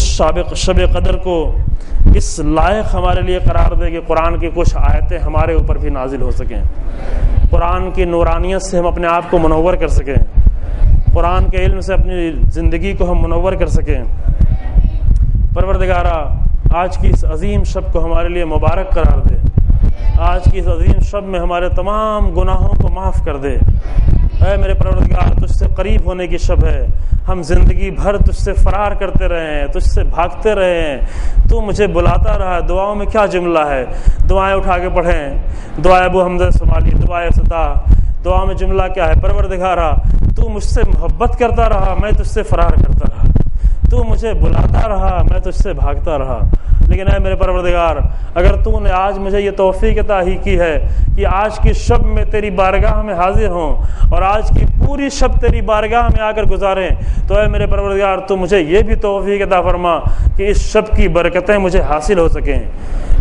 شب قدر کو اس لائق ہمارے لیے قرار دے کہ قرآن کی کچھ آیتیں ہمارے اوپر بھی نازل ہو سکیں، قرآن کی نورانیت سے ہم اپنے آپ کو منور کر سکیں، قرآن کے علم سے اپنی زندگی کو ہم منور کر سکیں۔ پروردگارہ، آج کی اس عظیم شب کو ہمارے لیے مبارک قرار دے، آج کی اس عظیم شب میں ہمارے تمام گناہوں کو معاف کر دے۔ اے میرے پروردگار، تجھ سے قریب ہونے کی شب ہے، ہم زندگی بھر تجھ سے فرار کرتے رہے ہیں، تجھ سے بھاگتے رہے ہیں، تو مجھے بلاتا رہا۔ دعاؤں میں کیا جملہ ہے، دعائیں اٹھا کے پڑھیں، دعائے ابو حمزہ سمالی، دعائے ستا، دعا میں جملہ کیا ہے؟ پروردگارہ، تو مجھ سے محبت کرتا رہا، میں تجھ سے فرار کرتا رہا، تو مجھے بلاتا رہا، میں تجھ سے بھاگتا رہا۔ لیکن اے میرے پروردگار، اگر تو نے آج مجھے یہ توفیق عطا ہی کی ہے کہ آج کی شب میں تیری بارگاہ میں حاضر ہوں اور آج کی پوری شب تیری بارگاہ میں آ کر گزاریں، تو اے میرے پروردگار تو مجھے یہ بھی توفیق عطا فرما کہ اس شب کی برکتیں مجھے حاصل ہو سکیں،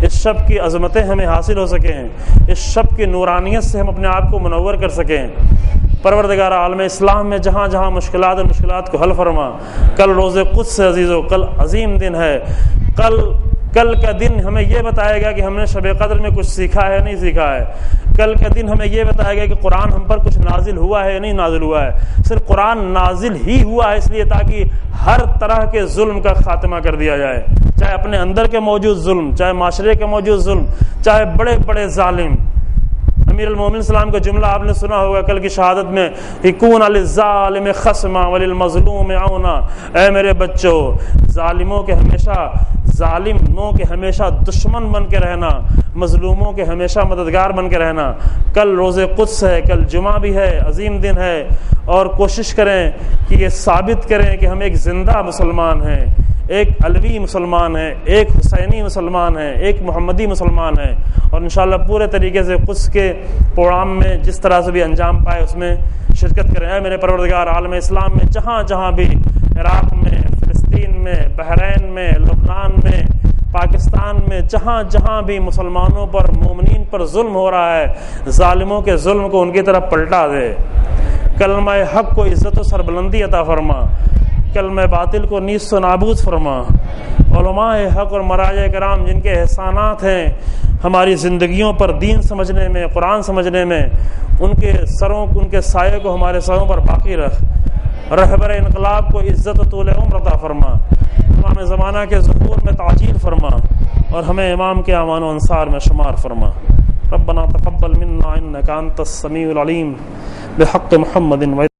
اس شب کی عظمتیں ہمیں حاصل ہو سکیں، اس شب کی نورانیت سے ہم اپنے آپ کو منور کر سکیں۔ پروردگار عالم اسلام میں جہاں جہاں مشکلات کو حل فرما۔ کل روز قدس ہے عزیزو، کل عظیم دن ہے، کل کا دن ہمیں یہ بتائے گا کہ ہم نے شب قدر میں کچھ سیکھا ہے نہیں سیکھا ہے، کل کا دن ہمیں یہ بتائے گا کہ قرآن ہم پر کچھ نازل ہوا ہے نہیں نازل ہوا ہے۔ صرف قرآن نازل ہی ہوا ہے اس لیے تاکہ ہر طرح کے ظلم کا خاتمہ کر دیا جائے، چاہے اپنے اندر کے موجود ظلم، چاہے معاشرے کے موجود ظلم، چاہے بڑے بڑے ظالم۔ امیر المومنین السلام کا جملہ آپ نے سنا ہوگا کل کی شہادت میں، یکون للظالم خصما وللمظلوم عونا۔ اے میرے بچوں، ظالموں کے ہمیشہ دشمن بن کے رہنا، مظلوموں کے ہمیشہ مددگار بن کے رہنا۔ کل روز قدس ہے، کل جمعہ بھی ہے، عظیم دن ہے، اور کوشش کریں کہ یہ ثابت کریں کہ ہم ایک زندہ مسلمان ہیں، ایک علوی مسلمان ہے، ایک حسینی مسلمان ہے، ایک محمدی مسلمان ہے، اور انشاءاللہ پورے طریقے سے قدس کے پروگرام میں جس طرح سے بھی انجام پائے اس میں شرکت کریں۔ اے میرے پروردگار، عالم اسلام میں جہاں جہاں بھی، عراق میں، فلسطین میں، بحرین میں، لبنان میں، پاکستان میں، جہاں جہاں بھی مسلمانوں پر، مومنین پر ظلم ہو رہا ہے، ظالموں کے ظلم کو ان کی طرف پلٹا دے، کلمہ حق کو عزت و سربلندی عطا فرما، کلمہ باطل کو نیست و نابود فرما۔ علماء حق اور مراجع کرام جن کے احسانات ہیں ہماری زندگیوں پر، دین سمجھنے میں، قرآن سمجھنے میں، ان کے سائے کو ہمارے سروں پر باقی رکھ۔ رہبر انقلاب کو عزت و طول عمر عطا فرما، امام زمانہ کے ظہور میں تعجیل فرما، اور ہمیں امام کے اعوان و انصار میں شمار فرما۔ ربنا تقبل منا انک انت السمیع العلیم بحق محمد